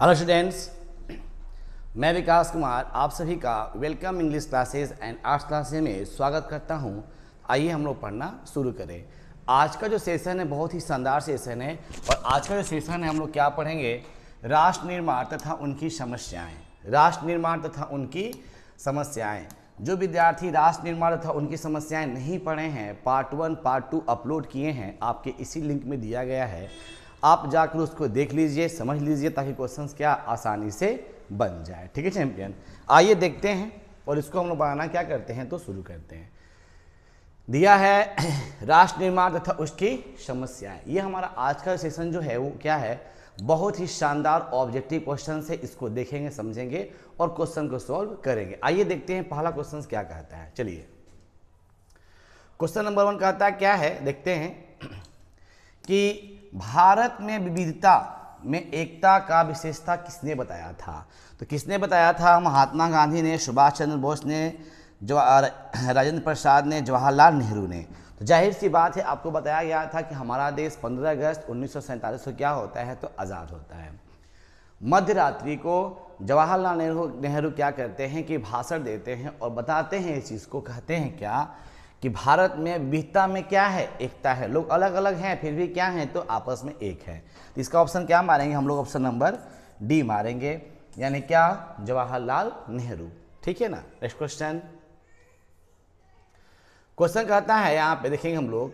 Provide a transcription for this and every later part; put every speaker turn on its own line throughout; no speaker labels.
Hello students, मैं विकास कुमार आप सभी का welcome English classes and arts classes में स्वागत करता हूं। आइए हम लोग पढ़ना शुरू करें। आज का जो सेशन है बहुत ही शानदार सेशन है और आज का जो सेशन है हम लोग क्या पढ़ेंगे, राष्ट्र निर्माण तथा उनकी समस्याएं। राष्ट्र निर्माण तथा उनकी समस्याएं। जो विद्यार्थी राष्ट्र निर्माण तथा उनकी समस्याएं नहीं पढ़े हैं, पार्ट 1 पार्ट 2 अपलोड किए हैं, आपके इसी लिंक में दिया गया है, आप जाकर उसको देख लीजिए, समझ लीजिए, ताकि क्वेश्चंस क्या आसानी से बन जाए। ठीक है चैंपियन, आइए देखते हैं और इसको हम लोग बनाना क्या करते हैं तो शुरू करते हैं। दिया है राष्ट्र निर्माण तथा उसकी समस्याएं। ये हमारा आज का सेशन जो है वो क्या है, बहुत ही शानदार ऑब्जेक्टिव क्वेश्चन है। इसको देखेंगे, समझेंगे और क्वेश्चन को सॉल्व करेंगे। आइए देखते हैं पहला क्वेश्चन क्या कहता है। चलिए, क्वेश्चन नंबर 1 कहता है क्या है, देखते हैं कि भारत में विविधता में एकता का विशेषता किसने बताया था। तो किसने बताया था? महात्मा गांधी ने, सुभाष चंद्र बोस ने, राजेंद्र प्रसाद ने, जवाहरलाल नेहरू ने। तो जाहिर सी बात है, आपको बताया गया था कि हमारा देश 15 अगस्त 1947 को क्या होता है तो आज़ाद होता है। मध्य रात्रि को जवाहरलाल नेहरू क्या करते हैं कि भाषण देते हैं और बताते हैं इस चीज़ को, कहते हैं क्या कि भारत में विविधता में क्या है, एकता है। लोग अलग अलग हैं फिर भी क्या है तो आपस में एक है। तो इसका ऑप्शन क्या मारेंगे हम लोग? ऑप्शन नंबर डी मारेंगे, यानी क्या, जवाहरलाल नेहरू। ठीक है ना। नेक्स्ट क्वेश्चन कहता है, यहाँ पे देखेंगे हम लोग,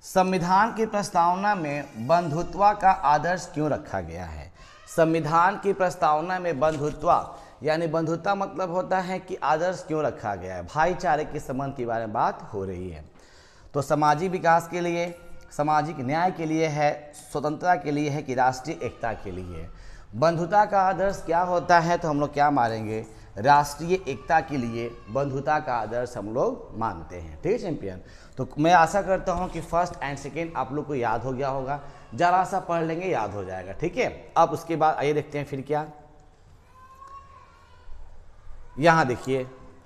संविधान की प्रस्तावना में बंधुत्व का आदर्श क्यों रखा गया है। संविधान की प्रस्तावना में बंधुत्व यानी बंधुता मतलब होता है कि आदर्श क्यों रखा गया है, भाईचारे के संबंध के बारे में बात हो रही है। तो सामाजिक विकास के लिए, सामाजिक न्याय के लिए है, स्वतंत्रता के लिए है कि राष्ट्रीय एकता के लिए। बंधुता का आदर्श क्या होता है तो हम लोग क्या मारेंगे, राष्ट्रीय एकता के लिए बंधुता का आदर्श हम लोग मानते हैं। ठीक है चैंपियन। तो मैं आशा करता हूं कि फर्स्ट एंड सेकेंड आप लोग को याद हो गया होगा, जरा सा पढ़ लेंगे याद हो जाएगा। ठीक है। अब उसके बाद आइए देखते हैं फिर क्या। यहाँ देखिए,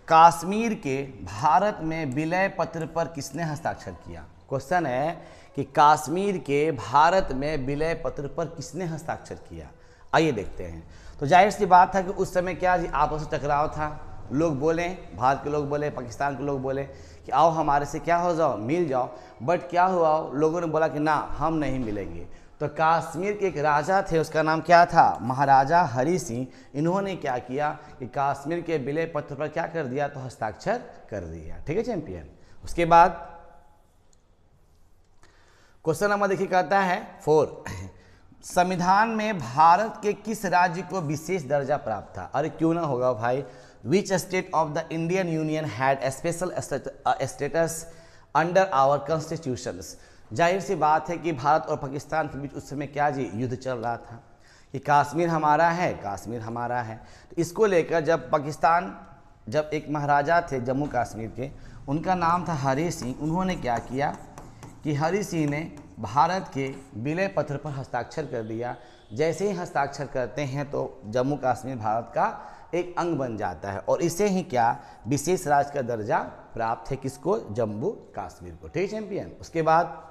कश्मीर के भारत में विलय पत्र पर किसने हस्ताक्षर किया। क्वेश्चन है कि कश्मीर के भारत में विलय पत्र पर किसने हस्ताक्षर किया। आइए देखते हैं। तो जाहिर सी बात है कि उस समय क्या जी, आपस में टकराव था। लोग बोले, भारत के लोग बोले, पाकिस्तान के लोग बोले कि आओ हमारे से क्या हो जाओ, मिल जाओ। बट क्या हुआ, लोगों ने बोला कि ना, हम नहीं मिलेंगे। तो कश्मीर के एक राजा थे, उसका नाम क्या था, महाराजा हरि सिंह। इन्होंने क्या किया कि कश्मीर के विलय पत्र पर क्या कर दिया तो हस्ताक्षर कर दिया। ठीक है चैंपियन। उसके बाद क्वेश्चन नंबर देखिए, कहता है 4, संविधान में भारत के किस राज्य को विशेष दर्जा प्राप्त था। अरे क्यों ना होगा भाई, which state of the Indian union had a special status under our constitutions. जाहिर सी बात है कि भारत और पाकिस्तान के बीच उस समय क्या जी, युद्ध चल रहा था कि कश्मीर हमारा है, कश्मीर हमारा है। तो इसको लेकर जब पाकिस्तान, जब एक महाराजा थे जम्मू कश्मीर के, उनका नाम था हरि सिंह। उन्होंने क्या किया कि हरि सिंह ने भारत के विलय पत्र पर हस्ताक्षर कर दिया। जैसे ही हस्ताक्षर करते हैं तो जम्मू कश्मीर भारत का एक अंग बन जाता है और इसे ही क्या, विशेष राज्य का दर्जा प्राप्त है। किसको? जम्मू कश्मीर को। ठीक है चैंपियन। उसके बाद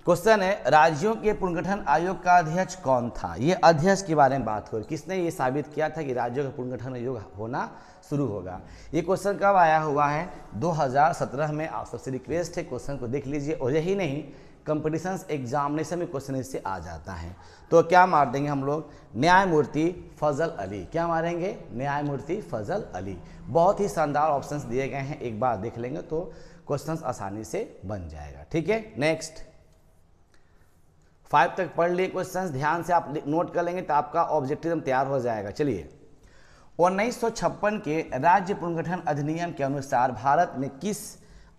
क्वेश्चन है, राज्यों के पुनर्गठन आयोग का अध्यक्ष कौन था। ये अध्यक्ष के बारे में बात हो रही, किसने ये साबित किया था कि राज्यों का पुनर्गठन आयोग होना शुरू होगा। ये क्वेश्चन कब आया हुआ है, 2017 में। आप सबसे रिक्वेस्ट है क्वेश्चन को देख लीजिए, और यही नहीं, कंपटीशंस एग्जामिनेशन में क्वेश्चन इससे आ जाता है। तो क्या मार देंगे हम लोग, न्यायमूर्ति फजल अली। क्या मारेंगे, न्यायमूर्ति फजल अली। बहुत ही शानदार ऑप्शंस दिए गए हैं, एक बार देख लेंगे तो क्वेश्चंस आसानी से बन जाएगा। ठीक है। नेक्स्ट 5 तक पढ़ लिए क्वेश्चंस, ध्यान से आप नोट कर लेंगे तो आपका ऑब्जेक्टिव तैयार हो जाएगा। चलिए, 1956 के राज्य पुनर्गठन अधिनियम के अनुसार भारत में किस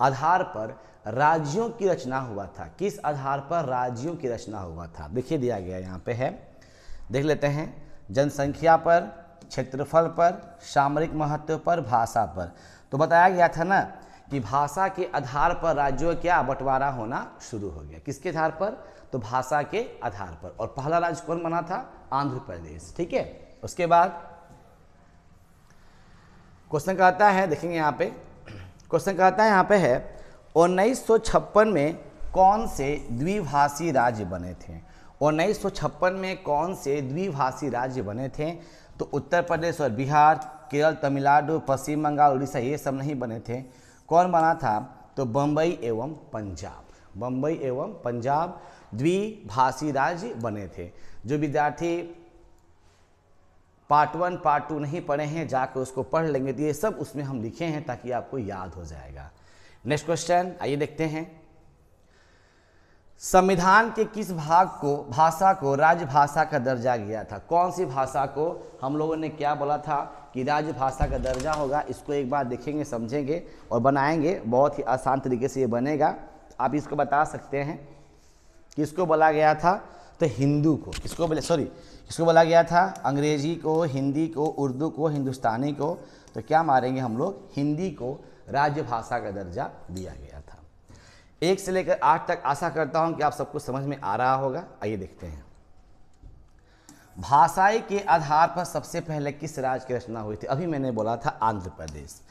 आधार पर राज्यों की रचना हुआ था। किस आधार पर राज्यों की रचना हुआ था, देखिए दिया गया यहाँ पे है, देख लेते हैं। जनसंख्या पर, क्षेत्रफल पर, सामरिक महत्व पर, भाषा पर। तो बताया गया था ना कि भाषा के आधार पर राज्यों क्या बंटवारा होना शुरू हो गया। किसके आधार पर? तो भाषा के आधार पर। और पहला राज्य कौन बना था? आंध्र प्रदेश। ठीक है। उसके बाद क्वेश्चन कहता है, देखेंगे यहाँ पे, क्वेश्चन कहता है यहाँ पे है 1956 में कौन से द्विभाषी राज्य बने थे? 1956 में कौन से द्विभाषी राज्य बने थे? तो उत्तर प्रदेश और बिहार, केरल, तमिलनाडु, पश्चिम बंगाल, उड़ीसा, ये सब नहीं बने थे। कौन बना था? तो बम्बई एवं पंजाब, बम्बई एवं पंजाब द्विभाषी राज्य बने थे। जो विद्यार्थी पार्ट 1 पार्ट 2 नहीं पढ़े हैं जाकर उसको पढ़ लेंगे, तो ये सब उसमें हम लिखे हैं ताकि आपको याद हो जाएगा। नेक्स्ट क्वेश्चन आइए देखते हैं। संविधान के किस भाग को, भाषा को राजभाषा का दर्जा दिया था? कौन सी भाषा को हम लोगों ने क्या बोला था कि राजभाषा का दर्जा होगा? इसको एक बार देखेंगे, समझेंगे और बनाएंगे। बहुत ही आसान तरीके से ये बनेगा। आप इसको बता सकते हैं किसको बोला गया था? तो हिंदू को। किसको बोले, सॉरी, किसको बोला गया था? अंग्रेजी को, हिंदी को, उर्दू को, हिंदुस्तानी को। तो क्या मारेंगे हम लोग? हिंदी को राजभाषा का दर्जा दिया गया था। 1 से लेकर 8 तक आशा करता हूं कि आप सबको समझ में आ रहा होगा। आइए देखते हैं। भाषाई के आधार पर सबसे पहले किस राज्य की रचना हुई थी? अभी मैंने बोला था आंध्र प्रदेश।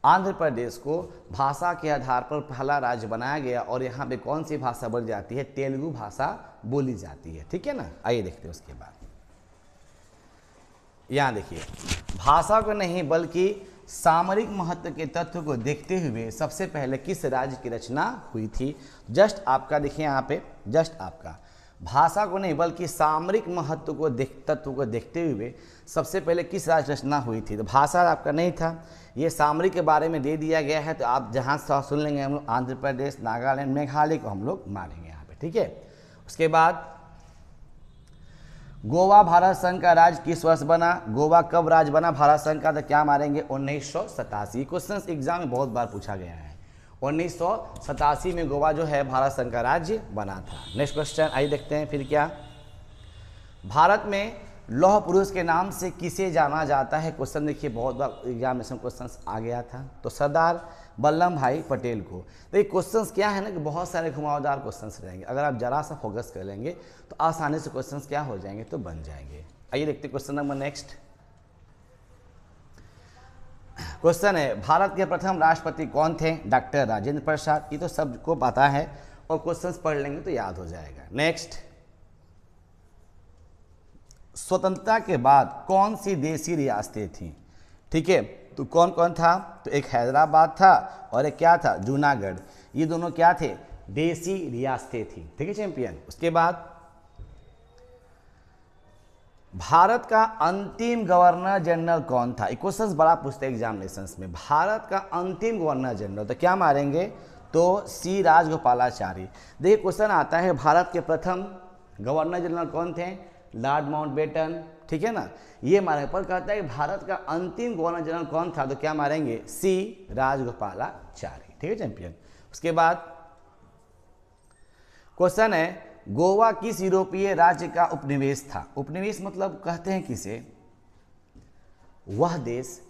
आंध्र प्रदेश को भाषा के आधार पर पहला राज्य बनाया गया और यहाँ पे कौन सी भाषा बोली जाती है? तेलुगु भाषा बोली जाती है। ठीक है ना? आइए देखते हैं उसके बाद। यहाँ देखिए, भाषा को नहीं बल्कि सामरिक महत्व के तत्व को देखते हुए सबसे पहले किस राज्य की रचना हुई थी? जस्ट आपका देखिए यहाँ पे, जस्ट आपका भाषा को नहीं बल्कि सामरिक महत्व को तत्व को देखते हुए सबसे पहले किस राज्य रचना हुई थी? तो भाषा आपका नहीं था, ये सामरिक के बारे में दे दिया गया है। तो आप जहाँ से सुन लेंगे हम लोग आंध्र प्रदेश, नागालैंड, मेघालय को हम लोग मारेंगे यहाँ पे। ठीक है। उसके बाद गोवा भारत संघ का राज्य किस वर्ष बना? गोवा कब राज्य बना भारत संघ का? तो क्या मारेंगे? 1987। क्वेश्चन एग्जाम में बहुत बार पूछा गया है। 1987 में गोवा जो है भारत संघ का राज्य बना था। नेक्स्ट क्वेश्चन आइए देखते हैं फिर क्या। भारत में लौह पुरुष के नाम से किसे जाना जाता है? क्वेश्चन देखिए, बहुत बार एग्जामिनेशन क्वेश्चन आ गया था। तो सरदार वल्लभ भाई पटेल को। तो ये क्वेश्चंस क्या है ना कि बहुत सारे घुमावदार क्वेश्चंस रहेंगे। अगर आप जरा सा फोकस कर लेंगे तो आसानी से क्वेश्चंस क्या हो जाएंगे? तो बन जाएंगे। आइए देखते हैं क्वेश्चन नंबर नेक्स्ट। क्वेश्चन है, भारत के प्रथम राष्ट्रपति कौन थे? डॉक्टर राजेंद्र प्रसाद। ये तो सबको पता है और क्वेश्चंस पढ़ लेंगे तो याद हो जाएगा। नेक्स्ट, स्वतंत्रता के बाद कौन सी देशी रियासतें थीं? ठीक है, तो कौन कौन था? तो एक हैदराबाद था और एक क्या था? जूनागढ़। ये दोनों क्या थे? देशी रियासतें थी। ठीक है चैंपियन। उसके बाद भारत का अंतिम गवर्नर जनरल कौन था? क्वेश्चन बड़ा पूछते हैं एग्जामिनेशंस में। भारत का अंतिम गवर्नर जनरल, तो क्या मारेंगे? तो सी राजगोपालाचारी। देखिए क्वेश्चन आता है भारत के प्रथम गवर्नर जनरल कौन थे? Lord Mountbatten. ठीक है ना? ये मारेंगे। पर कहता है कि भारत का अंतिम गवर्नर जनरल कौन था? तो क्या मारेंगे? सी राजगोपालाचारी। ठीक है चैंपियन। उसके बाद क्वेश्चन है, गोवा किस यूरोपीय राज्य का उपनिवेश था? उपनिवेश मतलब कहते हैं किसे? वह देश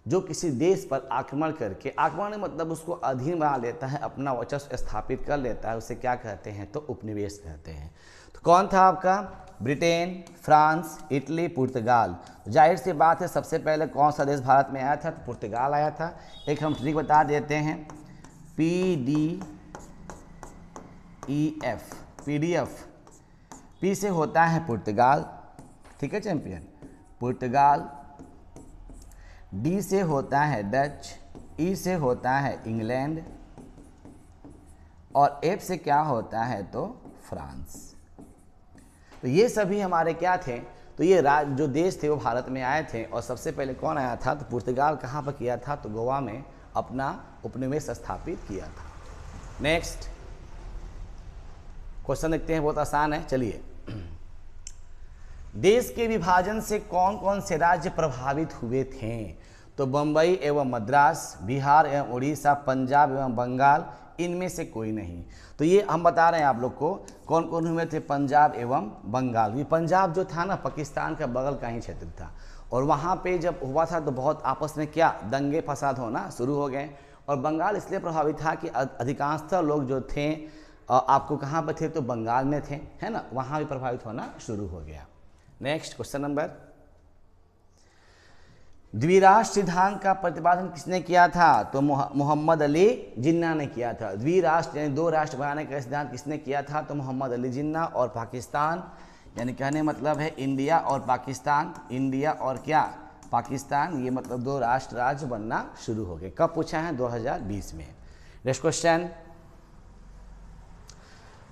जो किसी देश पर आक्रमण करके, आक्रमण मतलब उसको अधीन बना लेता है, अपना वर्चस्व स्थापित कर लेता है, उसे क्या कहते हैं? तो उपनिवेश कहते हैं। तो कौन था आपका? ब्रिटेन, फ्रांस, इटली, पुर्तगाल। जाहिर सी बात है सबसे पहले कौन सा देश भारत में आया था? तो पुर्तगाल आया था। एक हम ट्रिक बता देते हैं, PDF पी से होता है पुर्तगाल। ठीक है चैंपियन। पुर्तगाल। डी से होता है डच, ई से होता है इंग्लैंड और एफ से क्या होता है? तो फ्रांस। तो ये सभी हमारे क्या थे? तो ये जो देश थे वो भारत में आए थे। और सबसे पहले कौन आया था? तो पुर्तगाल। कहाँ पर किया था? तो गोवा में अपना उपनिवेश स्थापित किया था। नेक्स्ट क्वेश्चन देखते हैं, बहुत आसान है। चलिए, देश के विभाजन से कौन कौन से राज्य प्रभावित हुए थे? तो बम्बई एवं मद्रास, बिहार एवं उड़ीसा, पंजाब एवं बंगाल, इनमें से कोई नहीं। तो ये हम बता रहे हैं आप लोग को कौन कौन हुए थे? पंजाब एवं बंगाल। ये पंजाब जो था ना, पाकिस्तान का बगल का ही क्षेत्र था और वहाँ पे जब हुआ था तो बहुत आपस में क्या दंगे फसाद होना शुरू हो गए। और बंगाल इसलिए प्रभावित था कि अधिकांशतः लोग जो थे आपको कहाँ पर थे? तो बंगाल में थे, है ना? वहाँ भी प्रभावित होना शुरू हो गया। नेक्स्ट क्वेश्चन नंबर, द्विराष्ट्र सिद्धांत का प्रतिपादन किसने किया था? तो मोहम्मद अली जिन्ना ने किया था। द्विराष्ट्र यानी दो राष्ट्र बनाने का सिद्धांत किसने किया था? तो मोहम्मद अली जिन्ना। और पाकिस्तान यानी कहने मतलब है इंडिया और पाकिस्तान, इंडिया और क्या पाकिस्तान, ये मतलब दो राष्ट्र राज्य बनना शुरू हो गए। कब पूछा है? 2020 में। नेक्स्ट क्वेश्चन,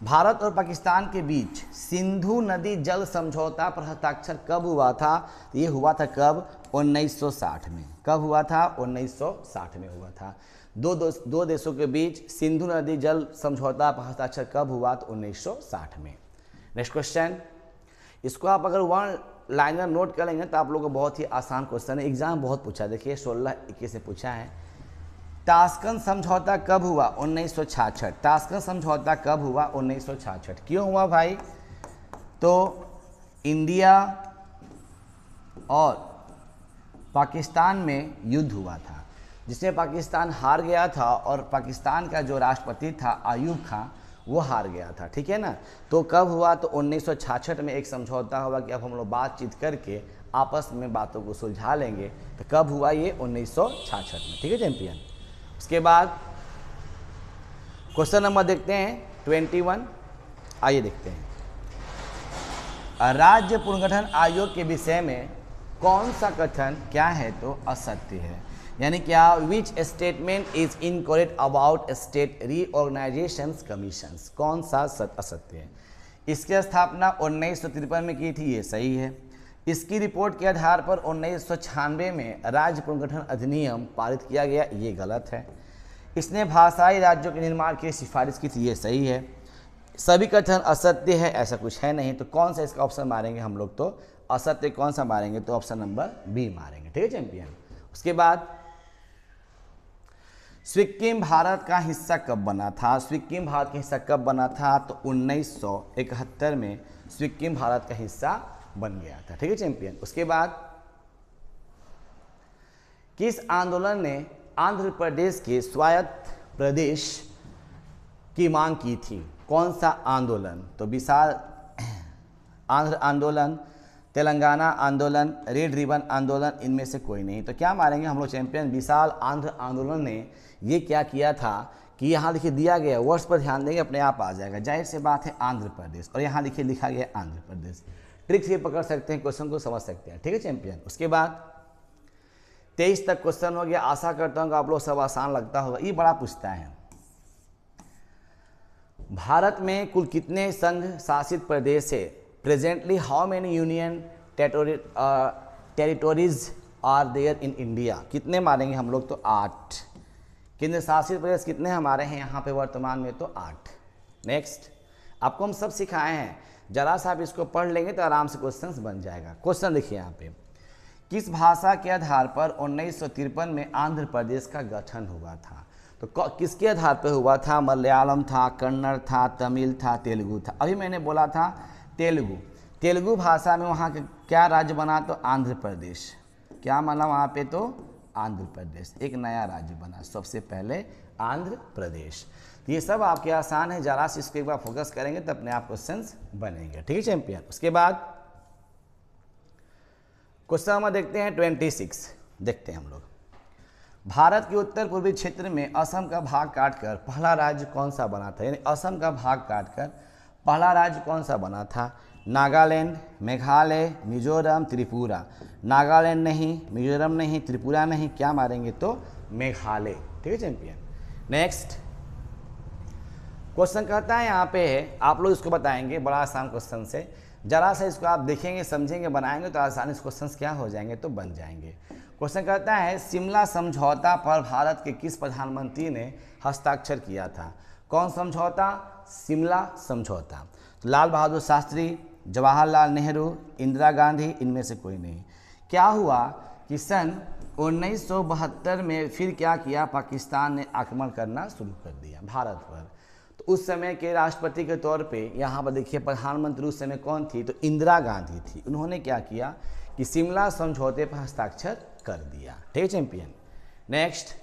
भारत और पाकिस्तान के बीच सिंधु नदी जल समझौता पर हस्ताक्षर कब हुआ था? ये हुआ था कब? 1960 में। कब हुआ था? 1960 में हुआ था। दो देशों के बीच सिंधु नदी जल समझौता पर हस्ताक्षर कब हुआ? तो 1960 में। नेक्स्ट क्वेश्चन, इसको आप अगर वन लाइनर नोट करेंगे तो आप लोगों को बहुत ही आसान क्वेश्चन है, एग्जाम बहुत पूछा। देखिए 16-21 से पूछा है। ताशकंद समझौता कब हुआ? 1966। ताशकंद समझौता कब हुआ? 1966। क्यों हुआ भाई? तो इंडिया और पाकिस्तान में युद्ध हुआ था, जिसमें पाकिस्तान हार गया था और पाकिस्तान का जो राष्ट्रपति था अयूब खान, वो हार गया था। ठीक है ना? तो कब हुआ? तो 1966 में एक समझौता हुआ कि अब हम लोग बातचीत करके आपस में बातों को सुलझा लेंगे। तो कब हुआ? ये 1966 में। ठीक है चैंपियन। उसके बाद क्वेश्चन नंबर देखते हैं 21। आइए देखते हैं, राज्य पुनर्गठन आयोग के विषय में कौन सा कथन क्या है? तो असत्य है। यानी क्या? Which statement is incorrect about state reorganisation commissions? कौन सा असत्य है? इसकी स्थापना 1953 में की थी, ये सही है। इसकी रिपोर्ट के आधार पर 1996 में राज्य पुनर्गठन अधिनियम पारित किया गया, ये गलत है। इसने भाषाई राज्यों के निर्माण की सिफारिश की थी, ये सही है। सभी कथन असत्य है, ऐसा कुछ है नहीं। तो कौन सा इसका ऑप्शन मारेंगे हम लोग? तो असत्य कौन सा मारेंगे? तो ऑप्शन नंबर बी मारेंगे। ठीक है चैंपियन। उसके बाद सिक्किम भारत का हिस्सा कब बना था? सिक्किम भारत का हिस्सा कब बना था? तो 1971 में सिक्किम भारत का हिस्सा बन गया था। ठीक है चैंपियन। उसके बाद किस आंदोलन ने आंध्र प्रदेश के स्वायत्त प्रदेश की मांग की थी? कौन सा आंदोलन? तो विशाल आंध्र आंदोलन, तेलंगाना आंदोलन, रेड रिबन आंदोलन, इनमें से कोई नहीं। तो क्या मारेंगे हम लोग चैंपियन? विशाल आंध्र आंदोलन ने ये क्या किया था कि यहाँ देखिए दिया गया, वर्ड्स पर ध्यान देंगे अपने आप आ जाएगा। जाहिर से बात है आंध्र प्रदेश, और यहाँ देखिए लिखा गया आंध्र प्रदेश। ट्रिक से पकड़ सकते हैं, क्वेश्चन को समझ सकते हैं। ठीक है चैंपियन। उसके बाद 23 तक क्वेश्चन हो गया। आशा करता हूँ कि आप लोग सब आसान लगता होगा। ये बड़ा पूछता है, भारत में कुल कितने संघ शासित प्रदेश है? Presently how many union territories are there in India? कितने मारेंगे हम लोग? तो 8। केंद्र शासित प्रदेश कितने हमारे हैं यहाँ पे वर्तमान में? तो 8। नेक्स्ट, आपको हम सब सिखाए हैं, जरा सा आप इसको पढ़ लेंगे तो आराम से क्वेश्चन बन जाएगा। क्वेश्चन देखिए यहाँ पे, किस भाषा के आधार पर 1953 में आंध्र प्रदेश का गठन हुआ था? तो किसके आधार पर हुआ था? मलयालम था, कन्नड़ था, तमिल था, तेलुगु था। अभी मैंने बोला था तेलुगु। तेलुगु भाषा में वहाँ के क्या राज्य बना? तो आंध्र प्रदेश। क्या माना वहाँ पे? तो आंध्र प्रदेश। एक नया राज्य बना सबसे पहले, आंध्र प्रदेश। तो ये सब आपके आसान है, जरा से इसको एक बार फोकस करेंगे तो अपने आप क्वेश्चंस बनेंगे। ठीक है चैंपियन। उसके बाद क्वेश्चन नंबर देखते हैं 26। देखते हैं हम लोग, भारत के उत्तर पूर्वी क्षेत्र में असम का भाग काटकर पहला राज्य कौन सा बना था? यानी असम का भाग काटकर पहला राज्य कौन सा बना था? नागालैंड, मेघालय, मिजोरम, त्रिपुरा। नागालैंड नहीं, मिजोरम नहीं, त्रिपुरा नहीं, क्या मारेंगे? तो मेघालय। ठीक है चैंपियन। नेक्स्ट क्वेश्चन कहता है यहाँ पे है, आप लोग इसको बताएंगे, बड़ा आसान क्वेश्चन से, जरा सा इसको आप देखेंगे, समझेंगे, बनाएंगे तो आसानी से क्वेश्चन क्या हो जाएंगे? तो बन जाएंगे। क्वेश्चन कहता है शिमला समझौता पर भारत के किस प्रधानमंत्री ने हस्ताक्षर किया था? कौन समझौता? शिमला समझौता। तो लाल बहादुर शास्त्री, जवाहरलाल नेहरू, इंदिरा गांधी, इनमें से कोई नहीं। क्या हुआ कि सन 1972 में फिर क्या किया? पाकिस्तान ने आक्रमण करना शुरू कर दिया भारत पर। तो उस समय के राष्ट्रपति के तौर पे यहाँ पर देखिए प्रधानमंत्री उस समय कौन थी? तो इंदिरा गांधी थी। उन्होंने क्या किया कि शिमला समझौते पर हस्ताक्षर कर दिया। ठीक है चैंपियन। नेक्स्ट,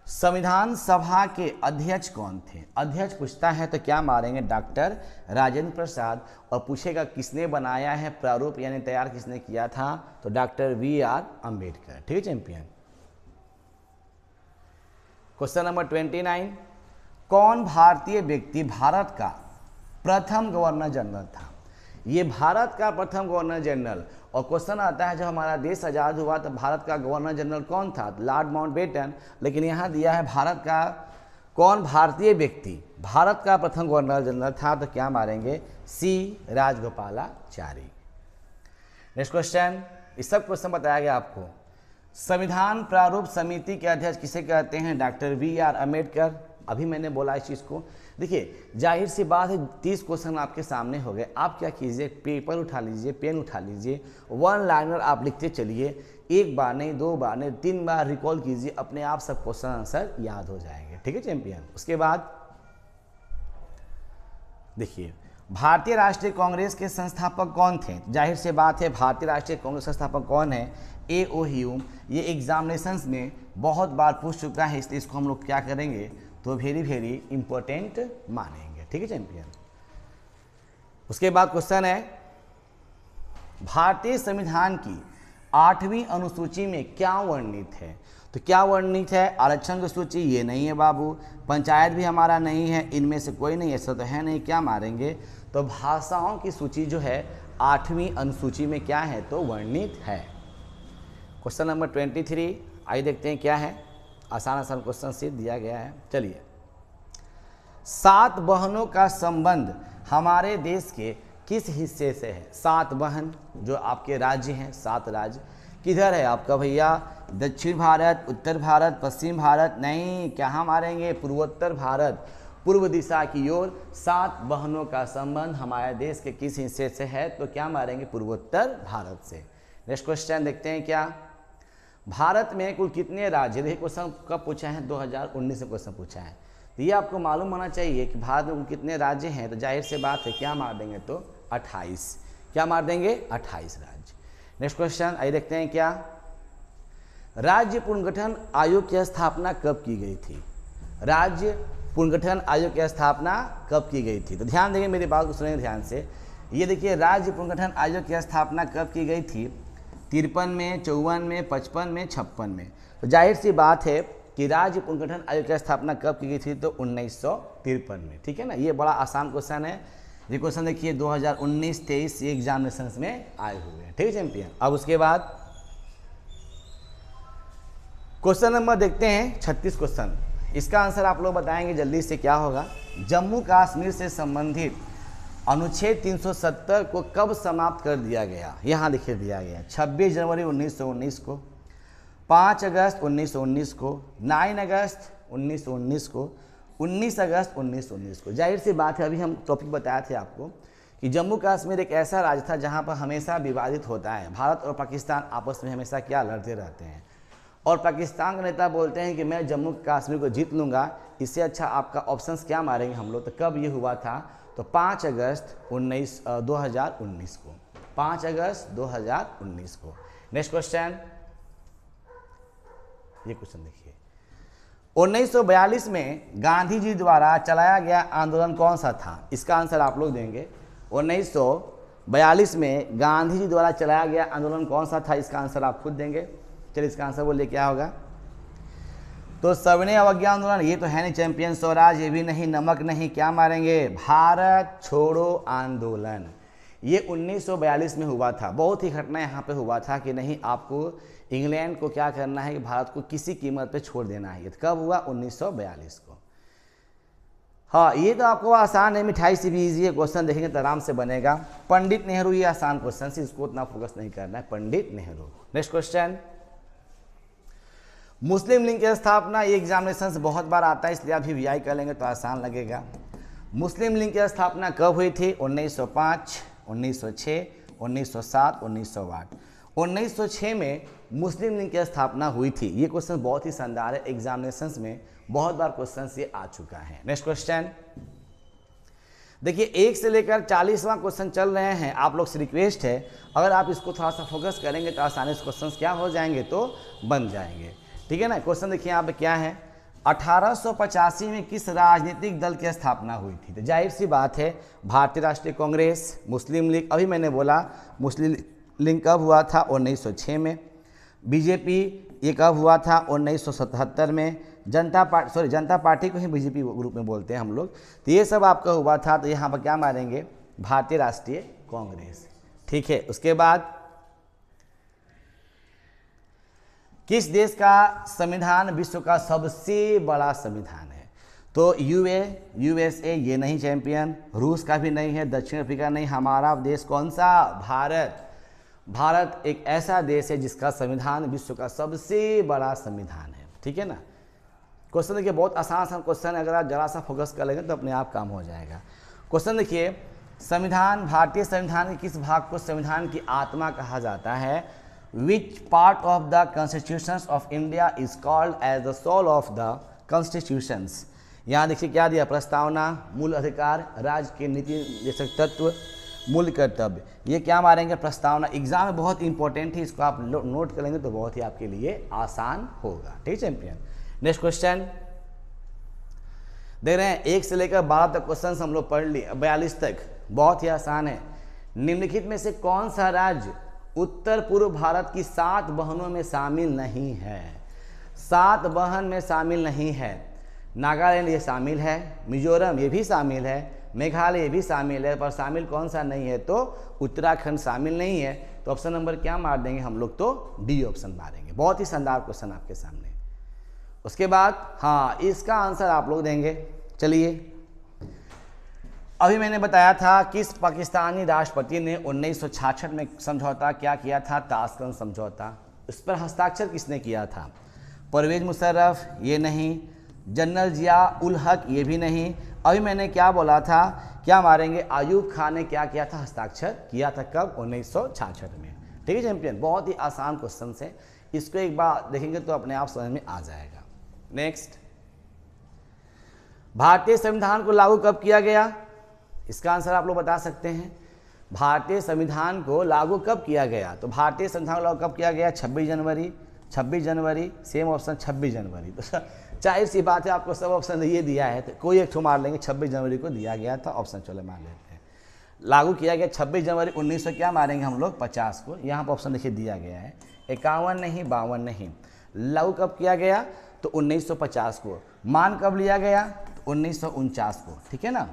संविधान सभा के अध्यक्ष कौन थे? अध्यक्ष पूछता है तो क्या मारेंगे? डॉक्टर राजेंद्र प्रसाद। और पूछेगा किसने बनाया है प्रारूप यानी तैयार किसने किया था? तो डॉक्टर वी.आर. अंबेडकर। ठीक है चैंपियन। क्वेश्चन नंबर 29, कौन भारतीय व्यक्ति भारत का प्रथम गवर्नर जनरल था? ये भारत का प्रथम गवर्नर जनरल। और क्वेश्चन आता है जब हमारा देश आज़ाद हुआ तो भारत का गवर्नर जनरल कौन था? Lord Mountbatten. लेकिन यहाँ दिया है भारत का कौन भारतीय व्यक्ति भारत का प्रथम गवर्नर जनरल था? तो क्या मारेंगे? सी राजगोपालाचारी। नेक्स्ट क्वेश्चन, इस सब क्वेश्चन बताया गया आपको। संविधान प्रारूप समिति के अध्यक्ष किसे कहते हैं? Doctor V R. अंबेडकर। अभी मैंने बोला इस चीज़ को। देखिए जाहिर सी बात है 30 क्वेश्चन आपके सामने हो गए। आप क्या कीजिए, पेपर उठा लीजिए, पेन उठा लीजिए, वन लाइनर आप लिखते चलिए। एक बार नहीं, दो बार नहीं, 3 बार रिकॉल कीजिए, अपने आप सब क्वेश्चन आंसर याद हो जाएंगे। ठीक है चैंपियन। उसके बाद देखिए भारतीय राष्ट्रीय कांग्रेस के संस्थापक कौन थे? जाहिर सी बात है भारतीय राष्ट्रीय कांग्रेस संस्थापक कौन है? ए.ओ. ह्यूम। ये एग्जामिनेशंस में बहुत बार पूछ चुका है, इसलिए इसको हम लोग क्या करेंगे तो वेरी इंपॉर्टेंट मानेंगे। ठीक है चैंपियन। उसके बाद क्वेश्चन है भारतीय संविधान की 8वीं अनुसूची में क्या वर्णित है? तो क्या वर्णित है? आरक्षण की सूची ये नहीं है बाबू, पंचायत भी हमारा नहीं है, इनमें से कोई नहीं, ऐसा तो है नहीं। क्या मारेंगे? तो भाषाओं की सूची जो है 8वीं अनुसूची में क्या है तो वर्णित है। क्वेश्चन नंबर 23, आइए देखते हैं क्या है। आसान क्वेश्चन से दिया गया है। चलिए, 7 बहनों का संबंध हमारे देश के किस हिस्से से है? 7 बहन जो आपके राज्य हैं, 7 राज्य किधर है आपका भैया? दक्षिण भारत, उत्तर भारत, पश्चिम भारत? नहीं, क्या मारेंगे? पूर्वोत्तर भारत, पूर्व दिशा की ओर 7 बहनों का संबंध हमारे देश के किस हिस्से से है? तो क्या मारेंगे? पूर्वोत्तर भारत से। नेक्स्ट क्वेश्चन देखते हैं क्या। भारत में कुल कितने राज्य? देखिए क्वेश्चन कब पूछा है? 2019 में क्वेश्चन पूछा है। तो ये आपको मालूम होना चाहिए कि भारत में कुल कितने राज्य हैं। तो जाहिर से बात है क्या मार देंगे तो 28। क्या मार देंगे? 28 राज्य। नेक्स्ट क्वेश्चन आइए देखते हैं क्या। राज्य पुनर्गठन आयोग की स्थापना कब की गई थी? राज्य पुनर्गठन आयोग की स्थापना कब की गई थी? तो ध्यान देंगे, मेरी बात को सुनेंगे ध्यान से। ये देखिए राज्य पुनर्गठन आयोग की स्थापना कब की गई थी? 53 में, 54 में, 55 में, 56 में। तो जाहिर सी बात है कि राज्य पुनर्गठन आयोग की स्थापना कब की गई थी? तो 1953 में। ठीक है ना, ये बड़ा आसान क्वेश्चन है। ये क्वेश्चन देखिए 2019-23 एग्जामिनेशन में आए हुए हैं। ठीक है चैंपियन। अब उसके बाद क्वेश्चन नंबर देखते हैं 36 क्वेश्चन। इसका आंसर आप लोग बताएंगे जल्दी से क्या होगा। जम्मू कश्मीर से संबंधित अनुच्छेद 370 को कब समाप्त कर दिया गया? यहाँ देखिए दिया गया 26 जनवरी 1919 को, 5 अगस्त 1919 को, 9 अगस्त 1919 को, 19 अगस्त 1919 को। जाहिर सी बात है, अभी हम टॉपिक बताए थे आपको कि जम्मू कश्मीर एक ऐसा राज्य था जहाँ पर हमेशा विवादित होता है। भारत और पाकिस्तान आपस में हमेशा क्या लड़ते रहते हैं, और पाकिस्तान के नेता बोलते हैं कि मैं जम्मू कश्मीर को जीत लूँगा, इससे अच्छा आपका ऑप्शंस क्या मारेंगे हम लोग। तो कब ये हुआ था? तो 5 अगस्त 2019 को, 5 अगस्त 2019 को। नेक्स्ट क्वेश्चन, ये क्वेश्चन देखिए 1942 में गांधी जी द्वारा चलाया गया आंदोलन कौन सा था? इसका आंसर आप लोग देंगे। 1942 में गांधी जी द्वारा चलाया गया आंदोलन कौन सा था? इसका आंसर आप खुद देंगे। चलिए इसका आंसर बोलिए क्या होगा। तो सविनय अवज्ञा आंदोलन, ये तो है नहीं चैंपियन। स्वराज, ये भी नहीं। नमक नहीं, क्या मारेंगे? भारत छोड़ो आंदोलन। ये 1942 में हुआ था। बहुत ही घटना यहाँ पे हुआ था कि नहीं, आपको इंग्लैंड को क्या करना है कि भारत को किसी कीमत पे छोड़ देना है। ये कब हुआ? 1942 को। हाँ, ये तो आपको आसान है, मिठाई से भी ईजी है। क्वेश्चन देखेंगे तो आराम से बनेगा। पंडित नेहरू, ये आसान क्वेश्चन से, इसको उतना फोकस नहीं करना है। पंडित नेहरू। नेक्स्ट क्वेश्चन, मुस्लिम लीग की स्थापना, ये एग्जामिनेशन से बहुत बार आता है, इसलिए अभी वीआई कर लेंगे तो आसान लगेगा। मुस्लिम लीग की स्थापना कब हुई थी? 1905, 1906, 1907, 1908। 1906 में मुस्लिम लीग की स्थापना हुई थी। ये क्वेश्चन बहुत ही शानदार है, एग्जामिनेशंस में बहुत बार क्वेश्चन ये आ चुका है। नेक्स्ट क्वेश्चन देखिए 1 से लेकर 40वां क्वेश्चन चल रहे हैं। आप लोग से रिक्वेस्ट है, अगर आप इसको थोड़ा सा फोकस करेंगे तो आसानी से क्वेश्चन क्या हो जाएंगे तो बन जाएंगे। ठीक है ना। क्वेश्चन देखिए यहाँ पे क्या है, 1885 में किस राजनीतिक दल की स्थापना हुई थी? तो जाहिर सी बात है भारतीय राष्ट्रीय कांग्रेस, मुस्लिम लीग, अभी मैंने बोला मुस्लिम लीग कब हुआ था? 1906 में। बीजेपी ये कब हुआ था? 1977 में। जनता पार्टी को ही बीजेपी ग्रुप में बोलते हैं हम लोग। तो ये सब आपका हुआ था, तो यहाँ पर क्या मारेंगे? भारतीय राष्ट्रीय कांग्रेस। ठीक है, उसके बाद किस देश का संविधान विश्व का सबसे बड़ा संविधान है? तो यूएसए ये नहीं चैंपियन, रूस का भी नहीं है, दक्षिण अफ्रीका नहीं, हमारा देश कौन सा? भारत। भारत एक ऐसा देश है जिसका संविधान विश्व का सबसे बड़ा संविधान है। ठीक है ना। क्वेश्चन देखिए, बहुत आसान क्वेश्चन है, अगर आप जरा सा फोकस कर लेंगे तो अपने आप काम हो जाएगा। क्वेश्चन देखिए, संविधान, भारतीय संविधान के किस भाग को संविधान की आत्मा कहा जाता है? Which part of the constitutions of India is called as the soul of the constitutions? यहाँ देखिए क्या दिया? प्रस्तावना, मूल अधिकार, राज्य के नीति निर्देशक तत्व, मूल कर्तव्य। ये क्या मारेंगे? प्रस्तावना। एग्जाम में बहुत इंपॉर्टेंट है, इसको आप नोट कर लेंगे तो बहुत ही आपके लिए आसान होगा। ठीक चैंपियन। नेक्स्ट क्वेश्चन देख रहे हैं, 1 से लेकर 12 तक क्वेश्चन हम लोग पढ़ लिए, 42 तक, बहुत ही आसान है। निम्नलिखित में से कौन सा राज्य उत्तर पूर्व भारत की 7 बहनों में शामिल नहीं है? 7 बहन में शामिल नहीं है। नागालैंड ये शामिल है, मिजोरम ये भी शामिल है, मेघालय ये भी शामिल है, पर शामिल कौन सा नहीं है? तो उत्तराखंड शामिल नहीं है। तो ऑप्शन नंबर क्या मार देंगे हम लोग? तो डी ऑप्शन मारेंगे। बहुत ही शानदार क्वेश्चन आपके सामने। उसके बाद हाँ, इसका आंसर आप लोग देंगे। चलिए, अभी मैंने बताया था किस पाकिस्तानी राष्ट्रपति ने 1966 में समझौता क्या किया था? ताशकंद समझौता। इस पर हस्ताक्षर किसने किया था? परवेज मुशर्रफ ये नहीं, जनरल जिया उल हक ये भी नहीं। अभी मैंने क्या बोला था? क्या मारेंगे? आयूब खान ने क्या किया था? हस्ताक्षर किया था। कब? 1966 में। ठीक है चैंपियन, बहुत ही आसान क्वेश्चन है, इसको एक बार देखेंगे तो अपने आप समझ में आ जाएगा। नेक्स्ट, भारतीय संविधान को लागू कब किया गया? इसका आंसर आप लोग बता सकते हैं। भारतीय संविधान को लागू कब किया गया? तो भारतीय संविधान को लागू कब किया गया? 26 जनवरी। 26 जनवरी, सेम ऑप्शन 26 जनवरी। तो जाहिर सी बात है, आपको सब ऑप्शन ये दिया है तो कोई एक ठो मार लेंगे। 26 जनवरी को दिया गया था ऑप्शन, चलो मार लेते हैं। लागू किया गया 26 जनवरी 1900 क्या मारेंगे हम लोग? 50 को। यहाँ पर ऑप्शन देखिए दिया गया है, 51 नहीं, 52 नहीं। लागू कब किया गया? तो 1950 को। मान कब लिया गया? तो 1949 को। ठीक है ना।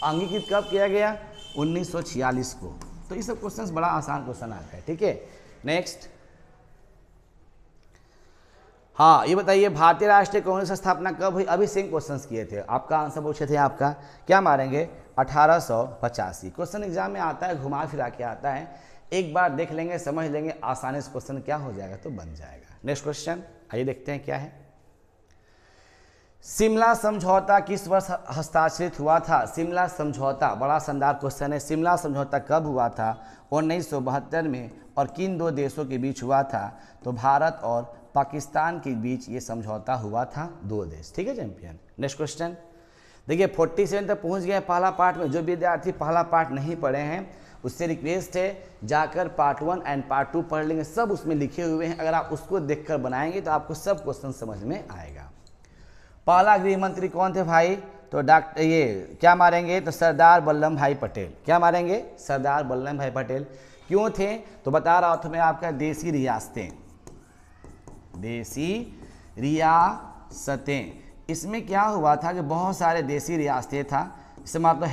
अंगीकृत कब किया गया? 1946 को। तो ये सब क्वेश्चन बड़ा आसान क्वेश्चन आता है। ठीक है। नेक्स्ट, हाँ ये बताइए, भारतीय राष्ट्रीय कांग्रेस की स्थापना कब हुई? अभी सेम क्वेश्चन किए थे, आपका आंसर पूछे थे। आपका क्या मारेंगे? 1885। क्वेश्चन एग्जाम में आता है, घुमा फिरा के आता है, एक बार देख लेंगे, समझ लेंगे, आसानी से क्वेश्चन क्या हो जाएगा? तो बन जाएगा। नेक्स्ट क्वेश्चन आइए देखते हैं क्या है। शिमला समझौता किस वर्ष हस्ताक्षरित हुआ था? शिमला समझौता बड़ा शानदार क्वेश्चन है। शिमला समझौता कब हुआ था? 1972 में। और किन 2 देशों के बीच हुआ था? तो भारत और पाकिस्तान के बीच ये समझौता हुआ था, 2 देश। ठीक है चैंपियन। नेक्स्ट क्वेश्चन देखिए, 47 तक पहुंच गए पहला पार्ट में। जो विद्यार्थी पहला पार्ट नहीं पढ़े हैं उससे रिक्वेस्ट है जाकर पार्ट 1 एंड पार्ट 2 पढ़ लेंगे, सब उसमें लिखे हुए हैं। अगर आप उसको देखकर बनाएंगे तो आपको सब क्वेश्चन समझ में आएगा। पहला गृह मंत्री कौन थे भाई? तो डॉक्टर ये क्या मारेंगे? तो सरदार वल्लभ भाई पटेल। क्या मारेंगे? सरदार वल्लभ भाई पटेल। क्यों थे? तो बता रहा था मैं आपका, देसी रियासतें, देसी रियासतें। इसमें क्या हुआ था कि बहुत सारे देसी रियासतें था। जैसे मतलब